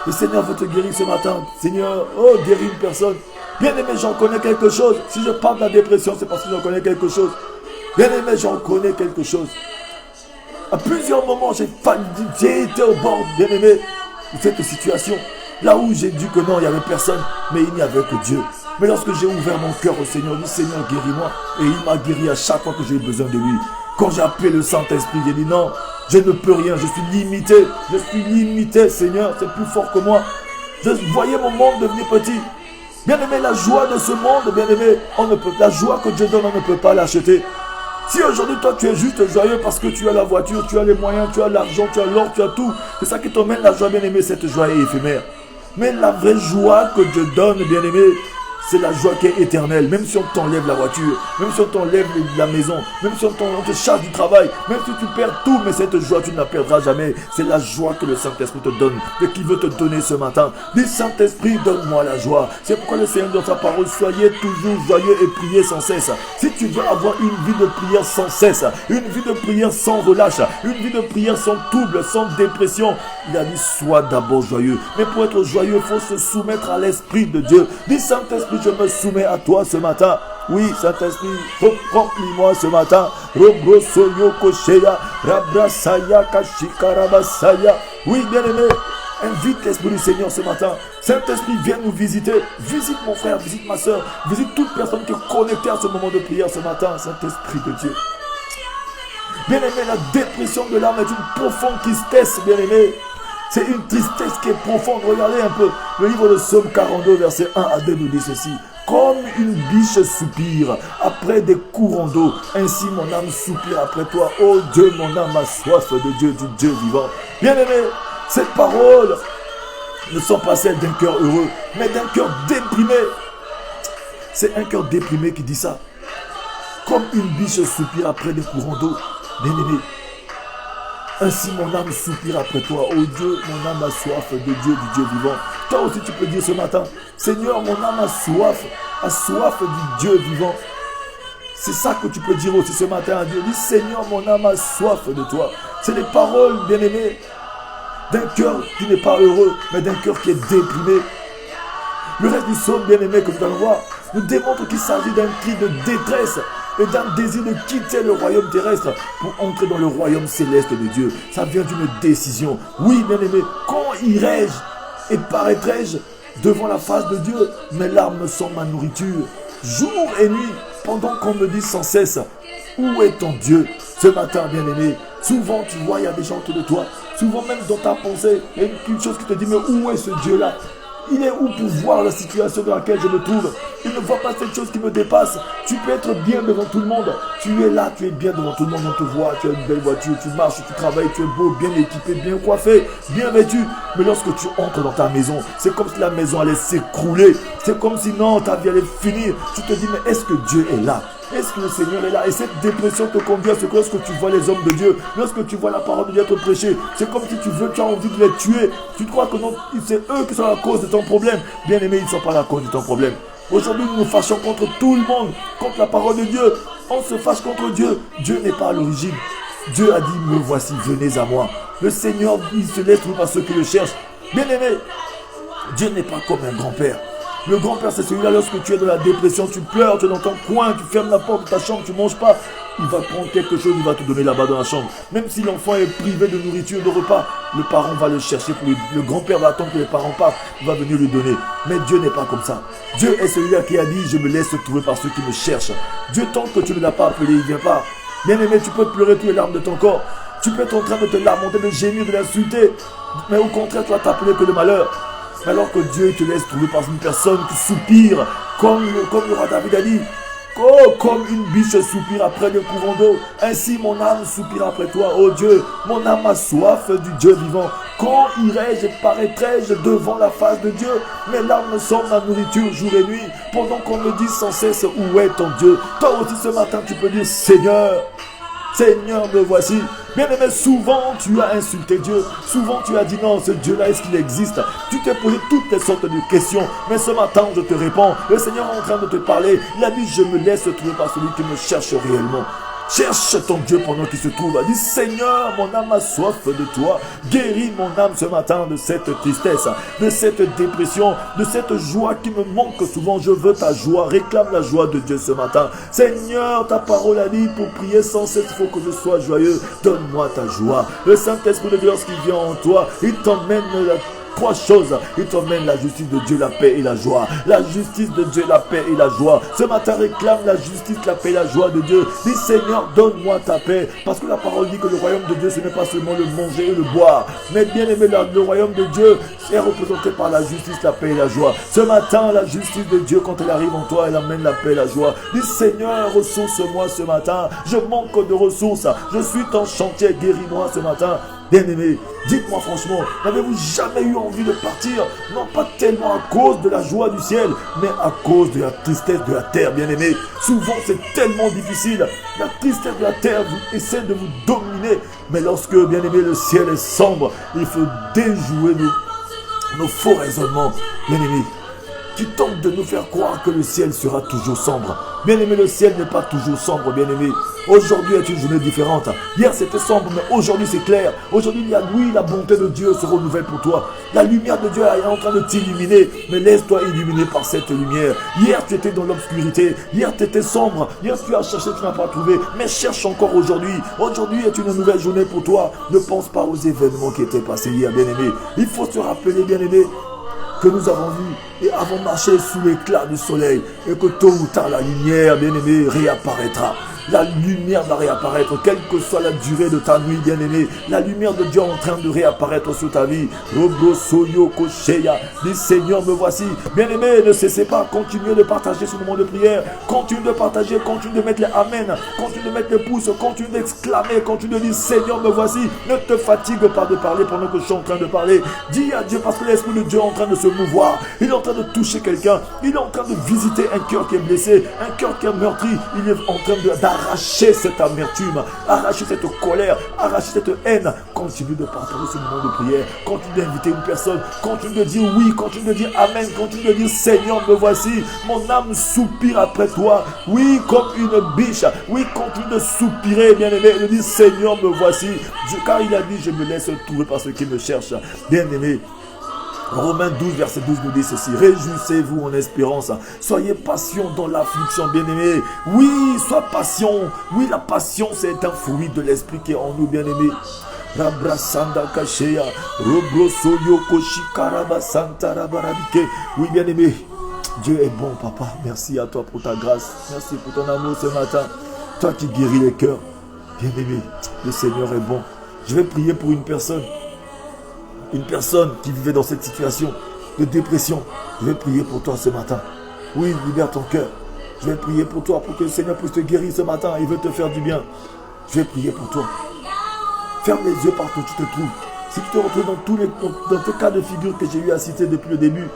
Le Seigneur veut te guérir ce matin. Seigneur, oh, guéris une personne. Bien-aimé, j'en connais quelque chose. Si je parle de la dépression, c'est parce que j'en connais quelque chose. Bien-aimé, j'en connais quelque chose. À plusieurs moments, j'ai été au bord, bien-aimé, de cette situation. Là où j'ai dit que non, il n'y avait personne, mais il n'y avait que Dieu. Mais lorsque j'ai ouvert mon cœur au Seigneur, j'ai dit, Seigneur, guéris-moi. Et il m'a guéri à chaque fois que j'ai eu besoin de lui. Quand j'ai appelé le Saint-Esprit, j'ai dit non, je ne peux rien, je suis limité. Je suis limité, Seigneur, c'est plus fort que moi. Je voyais mon monde devenir petit. Bien-aimé, la joie de ce monde, bien-aimé, la joie que Dieu donne, on ne peut pas l'acheter. Si aujourd'hui, toi, tu es juste joyeux parce que tu as la voiture, tu as les moyens, tu as l'argent, tu as l'or, tu as tout, c'est ça qui t'emmène la joie, bien-aimé, cette joie est éphémère. Mais la vraie joie que Dieu donne, bien-aimé, c'est la joie qui est éternelle. Même si on t'enlève la voiture, même si on t'enlève la maison, même si on te charge du travail, même si tu perds tout, mais cette joie, tu ne la perdras jamais. C'est la joie que le Saint-Esprit te donne et qu'il veut te donner ce matin. Dis, Saint-Esprit, donne-moi la joie. C'est pourquoi le Seigneur dans sa parole, soyez toujours joyeux et priez sans cesse. Si tu veux avoir une vie de prière sans cesse, une vie de prière sans relâche, une vie de prière sans trouble, sans dépression, il a dit, sois d'abord joyeux. Mais pour être joyeux, il faut se soumettre à l'Esprit de Dieu. Dis, Saint-Esprit, je me soumets à toi ce matin. Oui, Saint-Esprit, remplis-moi ce matin. Robrosoyo Kosheya, Rabrasaya Kashikarabasaya. Oui, bien-aimé, invite l'Esprit du Seigneur ce matin. Saint-Esprit, viens nous visiter. Visite mon frère, visite ma soeur. Visite toute personne qui est connectée à ce moment de prière ce matin. Saint-Esprit de Dieu. Bien-aimé, la dépression de l'âme est une profonde tristesse, bien-aimé. C'est une tristesse qui est profonde. Regardez un peu. Le livre de Psaume 42, verset 1 à 2 nous dit ceci. Comme une biche soupire après des courants d'eau, ainsi mon âme soupire après toi. Oh Dieu, mon âme a soif de Dieu, du Dieu vivant. Bien-aimé, ces paroles ne sont pas celles d'un cœur heureux, mais d'un cœur déprimé. C'est un cœur déprimé qui dit ça. Comme une biche soupire après des courants d'eau. Bien-aimé, ainsi mon âme soupire après toi. Oh Dieu, mon âme a soif de Dieu, du Dieu vivant. Toi aussi tu peux dire ce matin, Seigneur, mon âme a soif du Dieu vivant. C'est ça que tu peux dire aussi ce matin à Dieu. Dis, Seigneur, mon âme a soif de toi. C'est les paroles, bien-aimées, d'un cœur qui n'est pas heureux, mais d'un cœur qui est déprimé. Le reste du psaume, bien-aimé, que nous allons voir, nous démontre qu'il s'agit d'un cri de détresse et d'un désir de quitter le royaume terrestre pour entrer dans le royaume céleste de Dieu. Ça vient d'une décision. Oui, bien-aimé, quand irai-je et paraîtrai-je devant la face de Dieu? Mes larmes sont ma nourriture. Jour et nuit, pendant qu'on me dit sans cesse, où est ton Dieu? Ce matin, bien-aimé, souvent tu vois, il y a des gens autour de toi. Souvent même dans ta pensée, il y a une chose qui te dit, mais où est ce Dieu-là? Il est où pour voir la situation dans laquelle je me trouve? Il ne voit pas cette chose qui me dépasse. Tu peux être bien devant tout le monde. Tu es là, tu es bien devant tout le monde. On te voit, tu as une belle voiture, tu marches, tu travailles, tu es beau, bien équipé, bien coiffé, bien vêtu. Mais lorsque tu entres dans ta maison, c'est comme si la maison allait s'écrouler. C'est comme si non, ta vie allait finir. Tu te dis, mais est-ce que Dieu est là? Est-ce que le Seigneur est là? Et cette dépression te conduit à ce que lorsque tu vois les hommes de Dieu, lorsque tu vois la parole de Dieu être prêchée, c'est comme si tu as envie de les tuer. Tu crois que non, c'est eux qui sont la cause de ton problème. Bien aimé, ils ne sont pas la cause de ton problème. Aujourd'hui, nous nous fâchons contre tout le monde, contre la parole de Dieu. On se fâche contre Dieu. Dieu n'est pas à l'origine. Dieu a dit, me voici, venez à moi. Le Seigneur, il se laisse trouver par ceux qui le cherchent. Bien aimé, Dieu n'est pas comme un grand-père. Le grand-père, c'est celui-là, lorsque tu es dans la dépression, tu pleures, tu es dans ton coin, tu fermes la porte de ta chambre, tu ne manges pas. Il va prendre quelque chose, il va te donner là-bas dans la chambre. Même si l'enfant est privé de nourriture, de repas, le parent va le chercher pour lui. Le grand-père va attendre que les parents partent, il va venir lui donner. Mais Dieu n'est pas comme ça. Dieu est celui-là qui a dit, je me laisse trouver par ceux qui me cherchent. Dieu, tant que tu ne l'as pas appelé, il ne vient pas. Bien aimé, tu peux pleurer tous les larmes de ton corps. Tu peux être en train de te lamenter, de gémir, de l'insulter. Mais au contraire, tu vas t'appeler que le malheur. Alors que Dieu te laisse trouver par une personne qui soupire, comme le roi David a dit, oh, comme une biche soupire après le courant d'eau, ainsi mon âme soupire après toi, oh Dieu, mon âme a soif du Dieu vivant. Quand irai-je et paraîtrai-je devant la face de Dieu? Mes larmes sont ma nourriture jour et nuit, pendant qu'on me dit sans cesse, où est ton Dieu? Toi aussi ce matin tu peux dire, Seigneur, Seigneur, me voici. Bien aimé, souvent tu as insulté Dieu. Souvent tu as dit non, ce Dieu-là, est-ce qu'il existe? Tu t'es posé toutes les sortes de questions. Mais ce matin, je te réponds. Le Seigneur est en train de te parler. Il a dit, je me laisse trouver par celui qui me cherche réellement. Cherche ton Dieu pendant qu'il se trouve. Dis, Seigneur, mon âme a soif de toi. Guéris mon âme ce matin de cette tristesse, de cette dépression, de cette joie qui me manque souvent. Je veux ta joie. Réclame la joie de Dieu ce matin. Seigneur, ta parole a dit, pour prier sans cesse, il faut que je sois joyeux. Donne-moi ta joie. Le Saint-Esprit de Dieu, lorsqu'il vient en toi, il t'emmène trois choses. Il t'emmène la justice de Dieu, la paix et la joie. La justice de Dieu, la paix et la joie. Ce matin, réclame la justice, la paix et la joie de Dieu. Dis, Seigneur, donne-moi ta paix. Parce que la parole dit que le royaume de Dieu, ce n'est pas seulement le manger et le boire. Mais bien aimé, le royaume de Dieu est représenté par la justice, la paix et la joie. Ce matin, la justice de Dieu, quand elle arrive en toi, elle amène la paix et la joie. Dis, Seigneur, ressource-moi ce matin. Je manque de ressources. Je suis en chantier, guéris-moi ce matin. Bien-aimés, dites-moi franchement, n'avez-vous jamais eu envie de partir? Non pas tellement à cause de la joie du ciel, mais à cause de la tristesse de la terre, bien-aimés. Souvent c'est tellement difficile. La tristesse de la terre essaie de vous dominer. Mais lorsque, bien-aimés, le ciel est sombre, il faut déjouer nos faux raisonnements, bien-aimés, qui tentent de nous faire croire que le ciel sera toujours sombre. Bien-aimé, le ciel n'est pas toujours sombre, bien-aimé. Aujourd'hui est une journée différente. Hier c'était sombre, mais aujourd'hui c'est clair. Aujourd'hui, il y a, oui, la bonté de Dieu se renouvelle pour toi. La lumière de Dieu est en train de t'illuminer, mais laisse-toi illuminer par cette lumière. Hier tu étais dans l'obscurité, hier tu étais sombre, hier tu as cherché, tu n'as pas trouvé, mais cherche encore aujourd'hui. Aujourd'hui est une nouvelle journée pour toi. Ne pense pas aux événements qui étaient passés hier, bien-aimé. Il faut se rappeler, bien-aimé, que nous avons vu et avons marché sous l'éclat du soleil et que tôt ou tard la lumière, bien-aimé, réapparaîtra. La lumière va réapparaître, quelle que soit la durée de ta nuit, bien-aimé. La lumière de Dieu est en train de réapparaître sur ta vie. Dis Seigneur, me voici. Bien-aimé, ne cessez pas, continuez de partager ce moment de prière. Continue de partager, continue de mettre les amen, continue de mettre les pouces, continue d'exclamer, continue de dire Seigneur, me voici. Ne te fatigue pas de parler pendant que je suis en train de parler. Dis à Dieu parce que l'Esprit de Dieu est en train de se mouvoir. Il est en train de toucher quelqu'un. Il est en train de visiter un cœur qui est blessé, un cœur qui est meurtri. Il est en train d'arracher cette amertume, arracher cette colère, arracher cette haine. Continue de partager ce moment de prière, continue d'inviter une personne, continue de dire oui, continue de dire amen, continue de dire Seigneur, me voici, mon âme soupire après toi, oui, comme une biche, oui, continue de soupirer, bien-aimé, de dire Seigneur, me voici, car il a dit je me laisse trouver par ceux qui me cherchent, bien-aimé. Romains 12, verset 12 nous dit ceci. Réjouissez-vous en espérance. Soyez patient dans l'affliction, bien-aimés. Oui, sois patient. Oui, la patience c'est un fruit de l'esprit qui est en nous, bien-aimés. Oui, bien-aimé. Dieu est bon, papa. Merci à toi pour ta grâce. Merci pour ton amour ce matin. Toi qui guéris les cœurs. Bien-aimé, le Seigneur est bon. Je vais prier pour une personne. Une personne qui vivait dans cette situation de dépression. Je vais prier pour toi ce matin. Oui, libère ton cœur. Je vais prier pour toi pour que le Seigneur puisse te guérir ce matin. Il veut te faire du bien. Je vais prier pour toi. Ferme les yeux partout où tu te trouves. Si tu te retrouves dans tous les cas de figure que j'ai eu à citer depuis le début,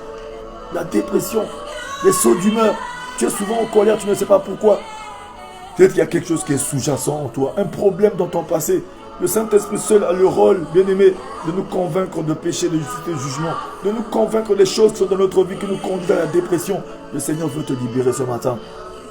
la dépression, les sauts d'humeur, tu es souvent en colère, tu ne sais pas pourquoi. Peut-être qu'il y a quelque chose qui est sous-jacent en toi, un problème dans ton passé. Le Saint-Esprit seul a le rôle, bien-aimé, de nous convaincre de péché, de justice et de jugement, de nous convaincre des choses qui sont dans notre vie qui nous conduisent à la dépression. Le Seigneur veut te libérer ce matin.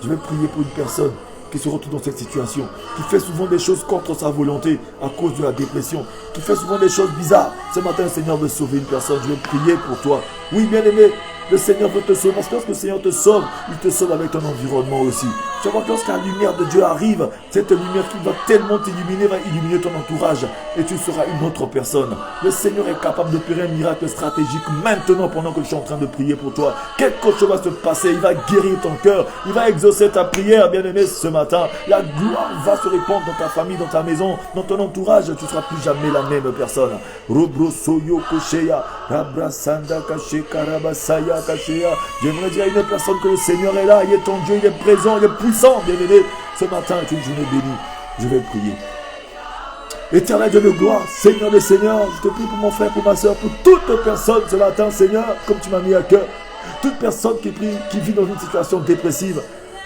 Je vais prier pour une personne qui se retrouve dans cette situation, qui fait souvent des choses contre sa volonté à cause de la dépression, qui fait souvent des choses bizarres. Ce matin, le Seigneur veut sauver une personne. Je vais prier pour toi. Oui, bien-aimé, le Seigneur veut te sauver. Parce que lorsque le Seigneur te sauve, il te sauve avec ton environnement aussi. Tu vois que lorsque la lumière de Dieu arrive, cette lumière qui va tellement t'illuminer, va illuminer ton entourage. Et tu seras une autre personne. Le Seigneur est capable d'opérer un miracle stratégique maintenant pendant que je suis en train de prier pour toi. Quelque chose va se passer. Il va guérir ton cœur. Il va exaucer ta prière, bien-aimé, ce matin. La gloire va se répandre dans ta famille, dans ta maison, dans ton entourage. Tu ne seras plus jamais la même personne. J'aimerais dire à une personne que le Seigneur est là, il est ton Dieu, il est présent, il est puissant, bien-aimé. Ce matin est une journée bénie. Je vais prier. Éternel Dieu de gloire, Seigneur des Seigneurs, je te prie pour mon frère, pour ma soeur, pour toute personne ce matin, Seigneur, comme tu m'as mis à cœur. Toute personne qui vit dans une situation dépressive.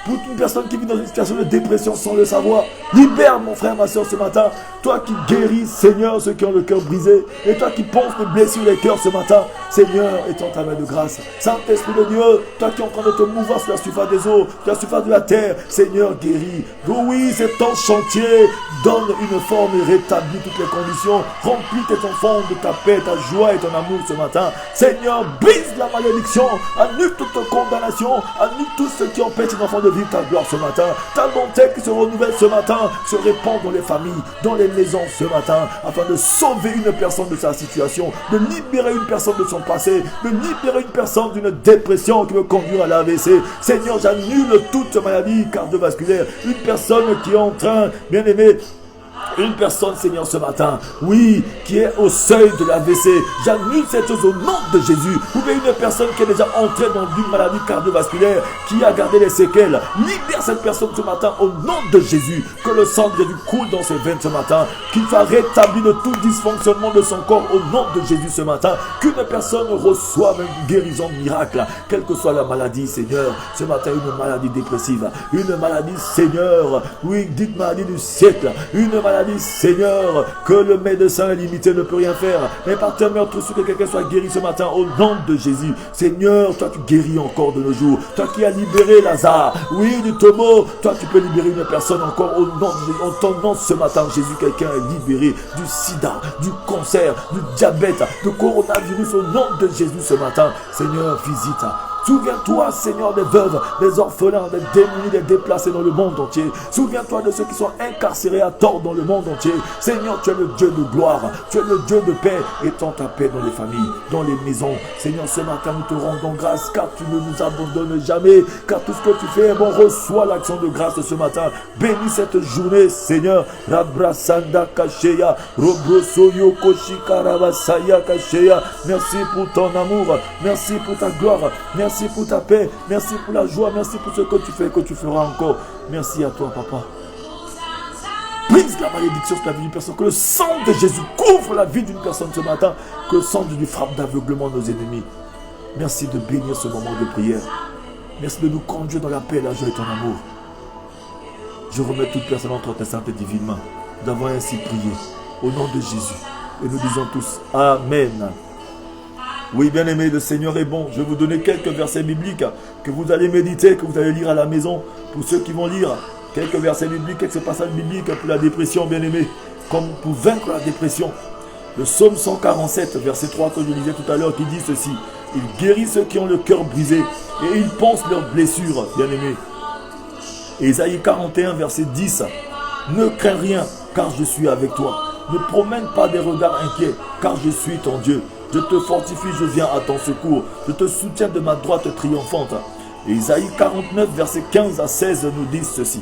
Pour une personne qui vit dans une situation de dépression sans le savoir, libère mon frère, ma soeur ce matin. Toi qui guéris, Seigneur, ceux qui ont le cœur brisé. Et toi qui penses de blessures les cœurs ce matin, Seigneur, étends ta main de grâce. Saint-Esprit de Dieu, toi qui es en train de te mouvoir sur la surface des eaux, sur la surface de la terre, Seigneur, guéris. Oui, c'est ton chantier. Donne une forme et rétablis toutes les conditions. Remplis tes enfants de ta paix, ta joie et ton amour ce matin. Seigneur, brise la malédiction. Annule toute condamnation. Annule tout ce qui empêche les enfants de vivre ta gloire ce matin. Ta bonté qui se renouvelle ce matin se répand dans les familles, dans les maisons ce matin, afin de sauver une personne de sa situation, de libérer une personne de son passé, de libérer une personne d'une dépression qui veut conduire à l'AVC. Seigneur, j'annule toute maladie cardiovasculaire. Une personne qui est en train, bien aimé, Une personne, Seigneur, ce matin, oui, qui est au seuil de l'AVC. J'annule cette chose au nom de Jésus. Ou bien une personne qui est déjà entrée dans une maladie cardiovasculaire, qui a gardé les séquelles. Libère cette personne ce matin au nom de Jésus. Que le sang de Jésus coule dans ses veines ce matin. Qu'il soit rétabli de tout dysfonctionnement de son corps au nom de Jésus ce matin. Qu'une personne reçoive une guérison miracle. Quelle que soit la maladie, Seigneur. Ce matin, une maladie dépressive. Une maladie, Seigneur. Oui, dites maladie du siècle. Une maladie, Seigneur, que le médecin limité ne peut rien faire. Mais par tes meurtres, que quelqu'un soit guéri ce matin au nom de Jésus. Seigneur, toi tu guéris encore de nos jours. Toi qui as libéré Lazare, oui, du tombeau, toi tu peux libérer une personne encore au nom de Jésus. En ton nom ce matin, Jésus, quelqu'un est libéré du sida, du cancer, du diabète, du coronavirus au nom de Jésus ce matin. Seigneur, visite. Souviens-toi, Seigneur, des veuves, des orphelins, des démunis, des déplacés dans le monde entier. Souviens-toi de ceux qui sont incarcérés à tort dans le monde entier. Seigneur, tu es le Dieu de gloire, tu es le Dieu de paix. Étends ta paix dans les familles, dans les maisons. Seigneur, ce matin, nous te rendons grâce car tu ne nous abandonnes jamais. Car tout ce que tu fais est bon. Reçois l'action de grâce ce matin. Bénis cette journée, Seigneur. Rabrasanda Kasheya, Robrosoyo Koshikarabasaya Kasheya. Merci pour ton amour. Merci pour ta gloire. Merci pour ta paix, merci pour la joie, merci pour ce que tu fais et que tu feras encore. Merci à toi, Papa. Brise la malédiction sur la vie d'une personne. Que le sang de Jésus couvre la vie d'une personne ce matin. Que le sang de Dieu frappe d'aveuglement nos ennemis. Merci de bénir ce moment de prière. Merci de nous conduire dans la paix, la joie et ton amour. Je remets toute personne entre tes saintes et divines mains. Nous avons ainsi prié au nom de Jésus. Et nous disons tous Amen. Oui, bien aimé, le Seigneur est bon. Je vais vous donner quelques versets bibliques que vous allez méditer, que vous allez lire à la maison. Pour ceux qui vont lire quelques versets bibliques, quelques passages bibliques pour la dépression, bien aimé, comme pour vaincre la dépression. Le psaume 147, verset 3 que je lisais tout à l'heure, qui dit ceci. Il guérit ceux qui ont le cœur brisé et il pense leurs blessures, bien aimé. Ésaïe 41, verset 10. Ne crains rien, car je suis avec toi. Ne promène pas des regards inquiets, car je suis ton Dieu. Je te fortifie, je viens à ton secours. Je te soutiens de ma droite triomphante. Ésaïe 49, versets 15 à 16 nous disent ceci.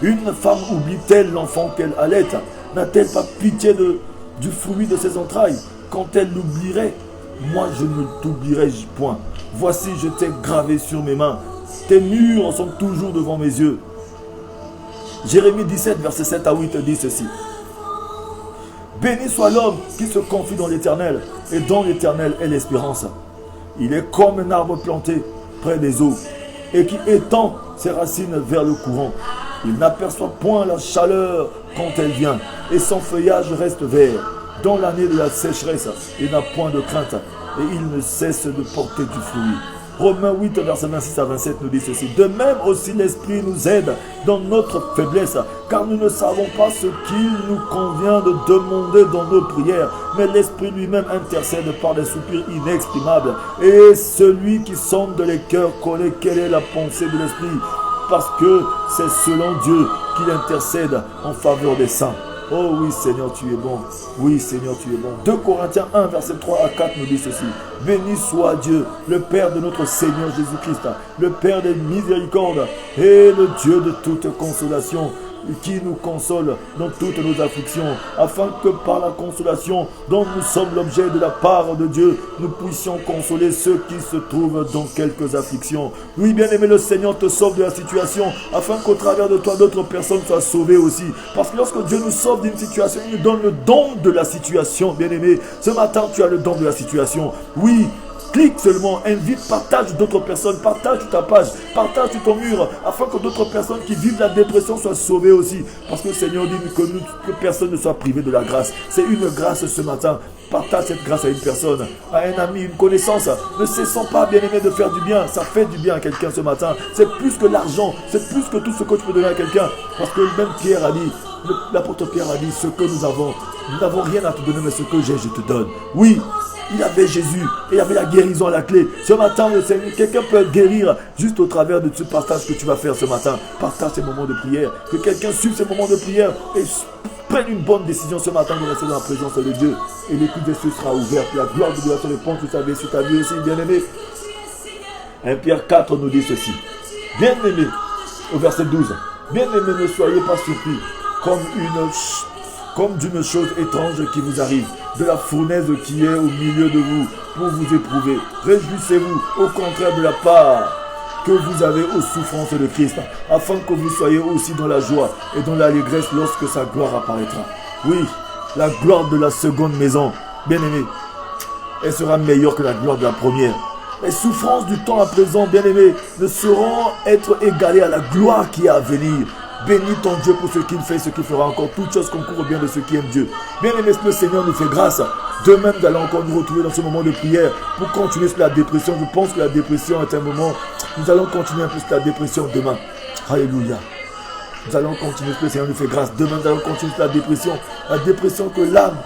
Une femme oublie-t-elle l'enfant qu'elle allait? N'a-t-elle pas pitié du fruit de ses entrailles? Quand elle l'oublierait, moi je ne t'oublierai point. Voici, je t'ai gravé sur mes mains. Tes murs sont toujours devant mes yeux. Jérémie 17, versets 7 à 8 dit ceci. Béni soit l'homme qui se confie dans l'Éternel et dont l'Éternel est l'espérance. Il est comme un arbre planté près des eaux et qui étend ses racines vers le courant. Il n'aperçoit point la chaleur quand elle vient et son feuillage reste vert. Dans l'année de la sécheresse, il n'a point de crainte et il ne cesse de porter du fruit. Romains 8, versets 26 à 27 nous dit ceci. De même aussi l'Esprit nous aide dans notre faiblesse, car nous ne savons pas ce qu'il nous convient de demander dans nos prières, mais l'Esprit lui-même intercède par des soupirs inexprimables. Et celui qui sonde les cœurs connaît quelle est la pensée de l'Esprit, parce que c'est selon Dieu qu'il intercède en faveur des saints. Oh oui Seigneur, tu es bon. Oui Seigneur, tu es bon. 2 Corinthiens 1, verset 3 à 4 nous dit ceci. Béni soit Dieu, le Père de notre Seigneur Jésus-Christ, le Père des miséricordes et le Dieu de toute consolation, qui nous console dans toutes nos afflictions, afin que par la consolation dont nous sommes l'objet de la part de Dieu, nous puissions consoler ceux qui se trouvent dans quelques afflictions. Oui, bien aimé, le Seigneur te sauve de la situation, afin qu'au travers de toi, d'autres personnes soient sauvées aussi. Parce que lorsque Dieu nous sauve d'une situation, il nous donne le don de la situation, bien aimé. Ce matin, tu as le don de la situation. Oui. Clique seulement, invite, partage d'autres personnes, partage sur ta page, partage sur ton mur, afin que d'autres personnes qui vivent la dépression soient sauvées aussi. Parce que le Seigneur dit que personne ne soit privé de la grâce. C'est une grâce ce matin. Partage cette grâce à une personne, à un ami, une connaissance. Ne cessons pas, bien aimé, de faire du bien. Ça fait du bien à quelqu'un ce matin. C'est plus que l'argent, c'est plus que tout ce que tu peux donner à quelqu'un. Parce que même Pierre a dit, l'apôtre Pierre a dit, ce que nous n'avons rien à te donner, mais ce que j'ai, je te donne. Oui. Il avait Jésus et il y avait la guérison à la clé. Ce matin, le Seigneur, quelqu'un peut guérir juste au travers de ce partage que tu vas faire ce matin. Partage ces moments de prière. Que quelqu'un suive ces moments de prière et prenne une bonne décision ce matin de rester dans la présence de Dieu. Et l'écoute des cieux sera ouverte. La gloire de Dieu va se répandre sur ta vie aussi, bien-aimé. 1 Pierre 4 nous dit ceci. Bien-aimé, au verset 12. Bien-aimé, ne soyez pas surpris comme d'une chose étrange qui vous arrive, de la fournaise qui est au milieu de vous pour vous éprouver. Réjouissez-vous au contraire de la part que vous avez aux souffrances de Christ, afin que vous soyez aussi dans la joie et dans l'allégresse lorsque sa gloire apparaîtra. Oui, la gloire de la seconde maison, bien-aimé, elle sera meilleure que la gloire de la première. Les souffrances du temps à présent, bien-aimé, ne sauront être égalées à la gloire qui est à venir. Bénis ton Dieu pour ce qu'il fait et ce qu'il fera encore. Toutes choses concourent au bien de ceux qui aiment Dieu. Bien-aimé, le Seigneur nous fait grâce. Demain, nous allons encore nous retrouver dans ce moment de prière pour continuer sur la dépression. Je pense que la dépression est un moment. Nous allons continuer un peu sur la dépression demain. Alléluia. Nous allons continuer, le Seigneur nous fait grâce. Demain, nous allons continuer sur la dépression. La dépression que l'âme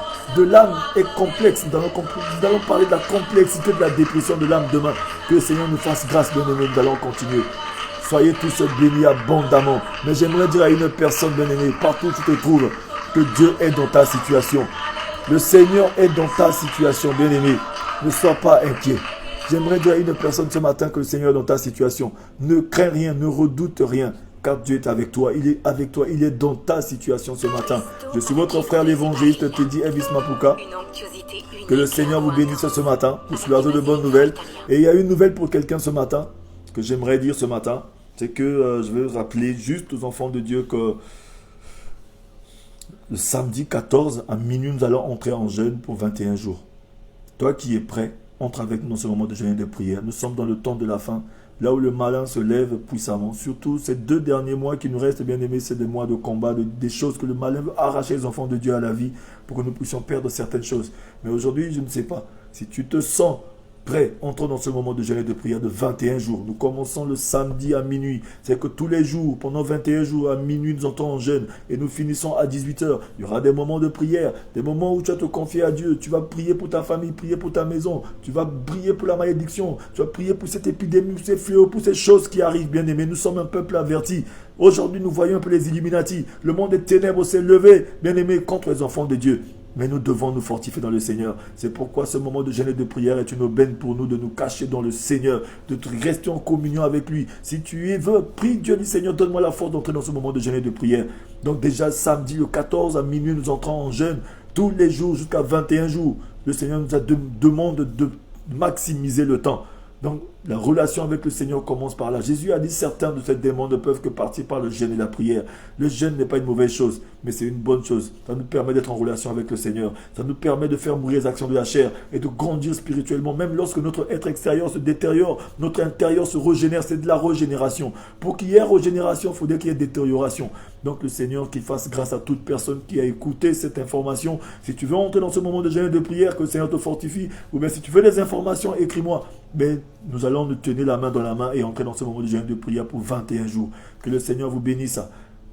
est complexe. Nous allons parler de la complexité de la dépression de l'âme demain. Que le Seigneur nous fasse grâce, bien-aimé. Nous allons continuer. Soyez tous bénis abondamment. Mais j'aimerais dire à une personne, bien-aimée, partout où tu te trouves, que Dieu est dans ta situation. Le Seigneur est dans ta situation, bien-aimé. Ne sois pas inquiet. J'aimerais dire à une personne ce matin que le Seigneur est dans ta situation. Ne crains rien, ne redoute rien. Car Dieu est avec toi, il est avec toi, il est dans ta situation ce matin. Je suis votre frère l'évangéliste Teddy Elvis Mapuka. Que le Seigneur vous bénisse ce matin. Je suis l'oiseau de bonnes nouvelles. Et il y a une nouvelle pour quelqu'un ce matin, que j'aimerais dire ce matin. C'est que je vais rappeler juste aux enfants de Dieu que le samedi 14 à minuit, nous allons entrer en jeûne pour 21 jours. Toi qui es prêt, entre avec nous dans ce moment de jeûne et de prière. Nous sommes dans le temps de la fin. Là où le malin se lève puissamment. Surtout ces 2 derniers mois qui nous restent, bien aimés, c'est des mois de combat, des choses que le malin veut arracher les enfants de Dieu à la vie pour que nous puissions perdre certaines choses. Mais aujourd'hui, je ne sais pas. Si tu te sens prêt, entrons dans ce moment de jeûne et de prière de 21 jours. Nous commençons le samedi à minuit. C'est que tous les jours, pendant 21 jours à minuit, nous entrons en jeûne et nous finissons à 18h. Il y aura des moments de prière, des moments où tu vas te confier à Dieu. Tu vas prier pour ta famille, prier pour ta maison. Tu vas prier pour la malédiction. Tu vas prier pour cette épidémie, pour ces fléaux, pour ces choses qui arrivent, bien aimés. Nous sommes un peuple averti. Aujourd'hui, nous voyons un peu les Illuminati. Le monde des ténèbres s'est levé, bien aimés, contre les enfants de Dieu. Mais nous devons nous fortifier dans le Seigneur. C'est pourquoi ce moment de jeûne et de prière est une aubaine pour nous de nous cacher dans le Seigneur, de rester en communion avec lui. Si tu y veux, prie Dieu, dis Seigneur, donne-moi la force d'entrer dans ce moment de jeûne et de prière. Donc déjà samedi le 14 à minuit, nous entrons en jeûne tous les jours jusqu'à 21 jours. Le Seigneur nous demande de maximiser le temps. Donc, la relation avec le Seigneur commence par là. Jésus a dit certains de ces démons ne peuvent que partir par le jeûne et la prière. Le jeûne n'est pas une mauvaise chose, mais c'est une bonne chose. Ça nous permet d'être en relation avec le Seigneur. Ça nous permet de faire mourir les actions de la chair et de grandir spirituellement. Même lorsque notre être extérieur se détériore, notre intérieur se régénère. C'est de la régénération. Pour qu'il y ait régénération, il faudrait qu'il y ait détérioration. Donc, le Seigneur qui fasse grâce à toute personne qui a écouté cette information. Si tu veux entrer dans ce moment de jeûne et de prière, que le Seigneur te fortifie, ou bien si tu veux des informations, écris-moi. Mais nous allons nous tenir la main dans la main et entrer dans ce moment de jeûne et de prière pour 21 jours. Que le Seigneur vous bénisse.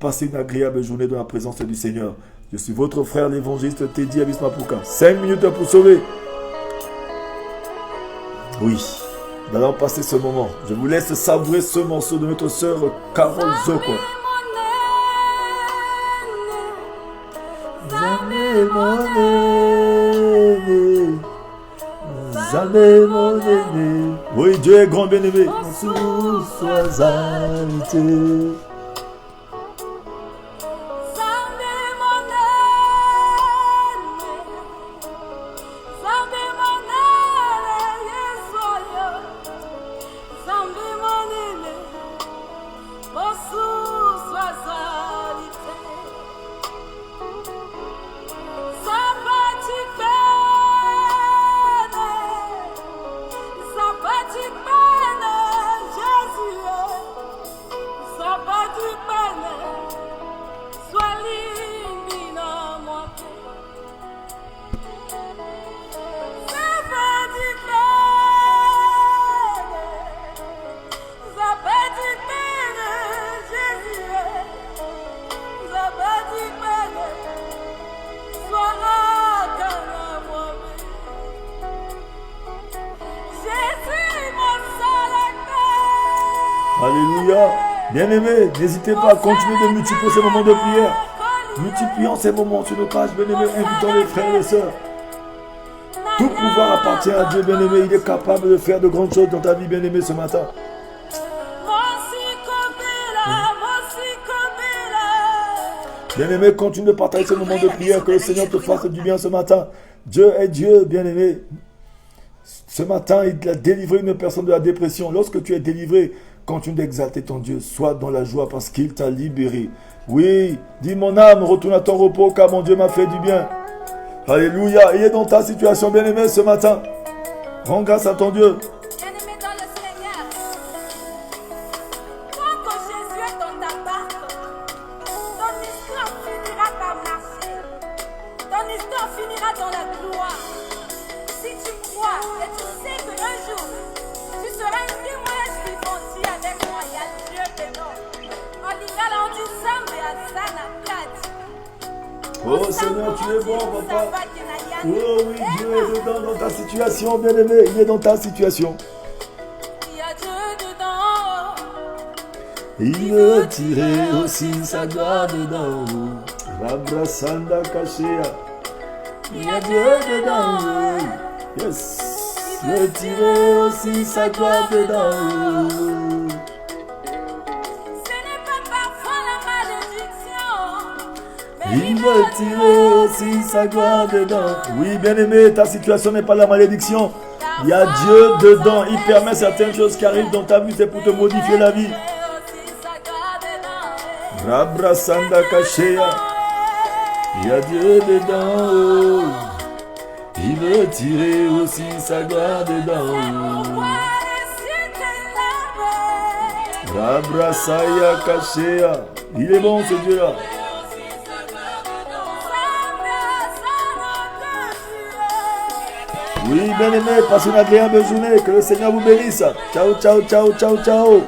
Passez une agréable journée dans la présence du Seigneur. Je suis votre frère l'évangéliste Teddy Elvis Mapuka. 5 minutes pour sauver. Oui, nous allons passer ce moment. Je vous laisse savourer ce morceau de notre sœur Carole Zoko. Oui, Dieu est grand, bien-aimé. Sois arrêté. Alléluia. Bien-aimés, n'hésitez pas à continuer de multiplier ces moments de prière. Multiplions ces moments sur nos pages, bien-aimés, invitons les frères et les sœurs. Tout pouvoir appartient à Dieu, bien-aimé. Il est capable de faire de grandes choses dans ta vie, bien-aimé, ce matin. Bien-aimé, continue de partager ce moment de prière. Que le Seigneur te fasse du bien ce matin. Dieu est Dieu, bien-aimé. Ce matin, il a délivré une personne de la dépression. Lorsque tu es délivré, continue d'exalter ton Dieu. Sois dans la joie parce qu'il t'a libéré. Oui, dis mon âme, retourne à ton repos car mon Dieu m'a fait du bien. Alléluia. Il est dans ta situation, bien-aimé, ce matin. Rends grâce à ton Dieu. Bien-aimé dans le Seigneur, tant que Jésus est dans ta barque, ton histoire finira par marcher. Ton histoire finira dans la gloire. Si tu crois et tu sais qu'un jour, tu seras un témoignage vivant avec moi, il y a Dieu dedans. En l'Igal, on dit Zambe à Zana Kat. Oh Seigneur, tu es bon, papa. Oh oui, Dieu est dedans dans ta situation, bien-aimé. Il est dans ta situation. Il y a Dieu dedans. Il veut tirer aussi sa gloire dedans. Rabrasanda Kashea. Il y a Dieu dedans. Yes. Il veut tirer aussi sa gloire dedans. Il veut tirer aussi sa gloire dedans. Oui, bien-aimé, ta situation n'est pas la malédiction. Il y a Dieu dedans. Il permet certaines choses qui arrivent dans ta vie, c'est pour te modifier la vie. Rabrasanda Kashea. Il y a Dieu dedans. Il veut tirer aussi sa gloire dedans. Rabrasaya Kashea. Il est bon ce Dieu-là. Oui, bien-aimé, passez une agréable journée. Que le Seigneur vous bénisse. Ciao, ciao, ciao, ciao, ciao.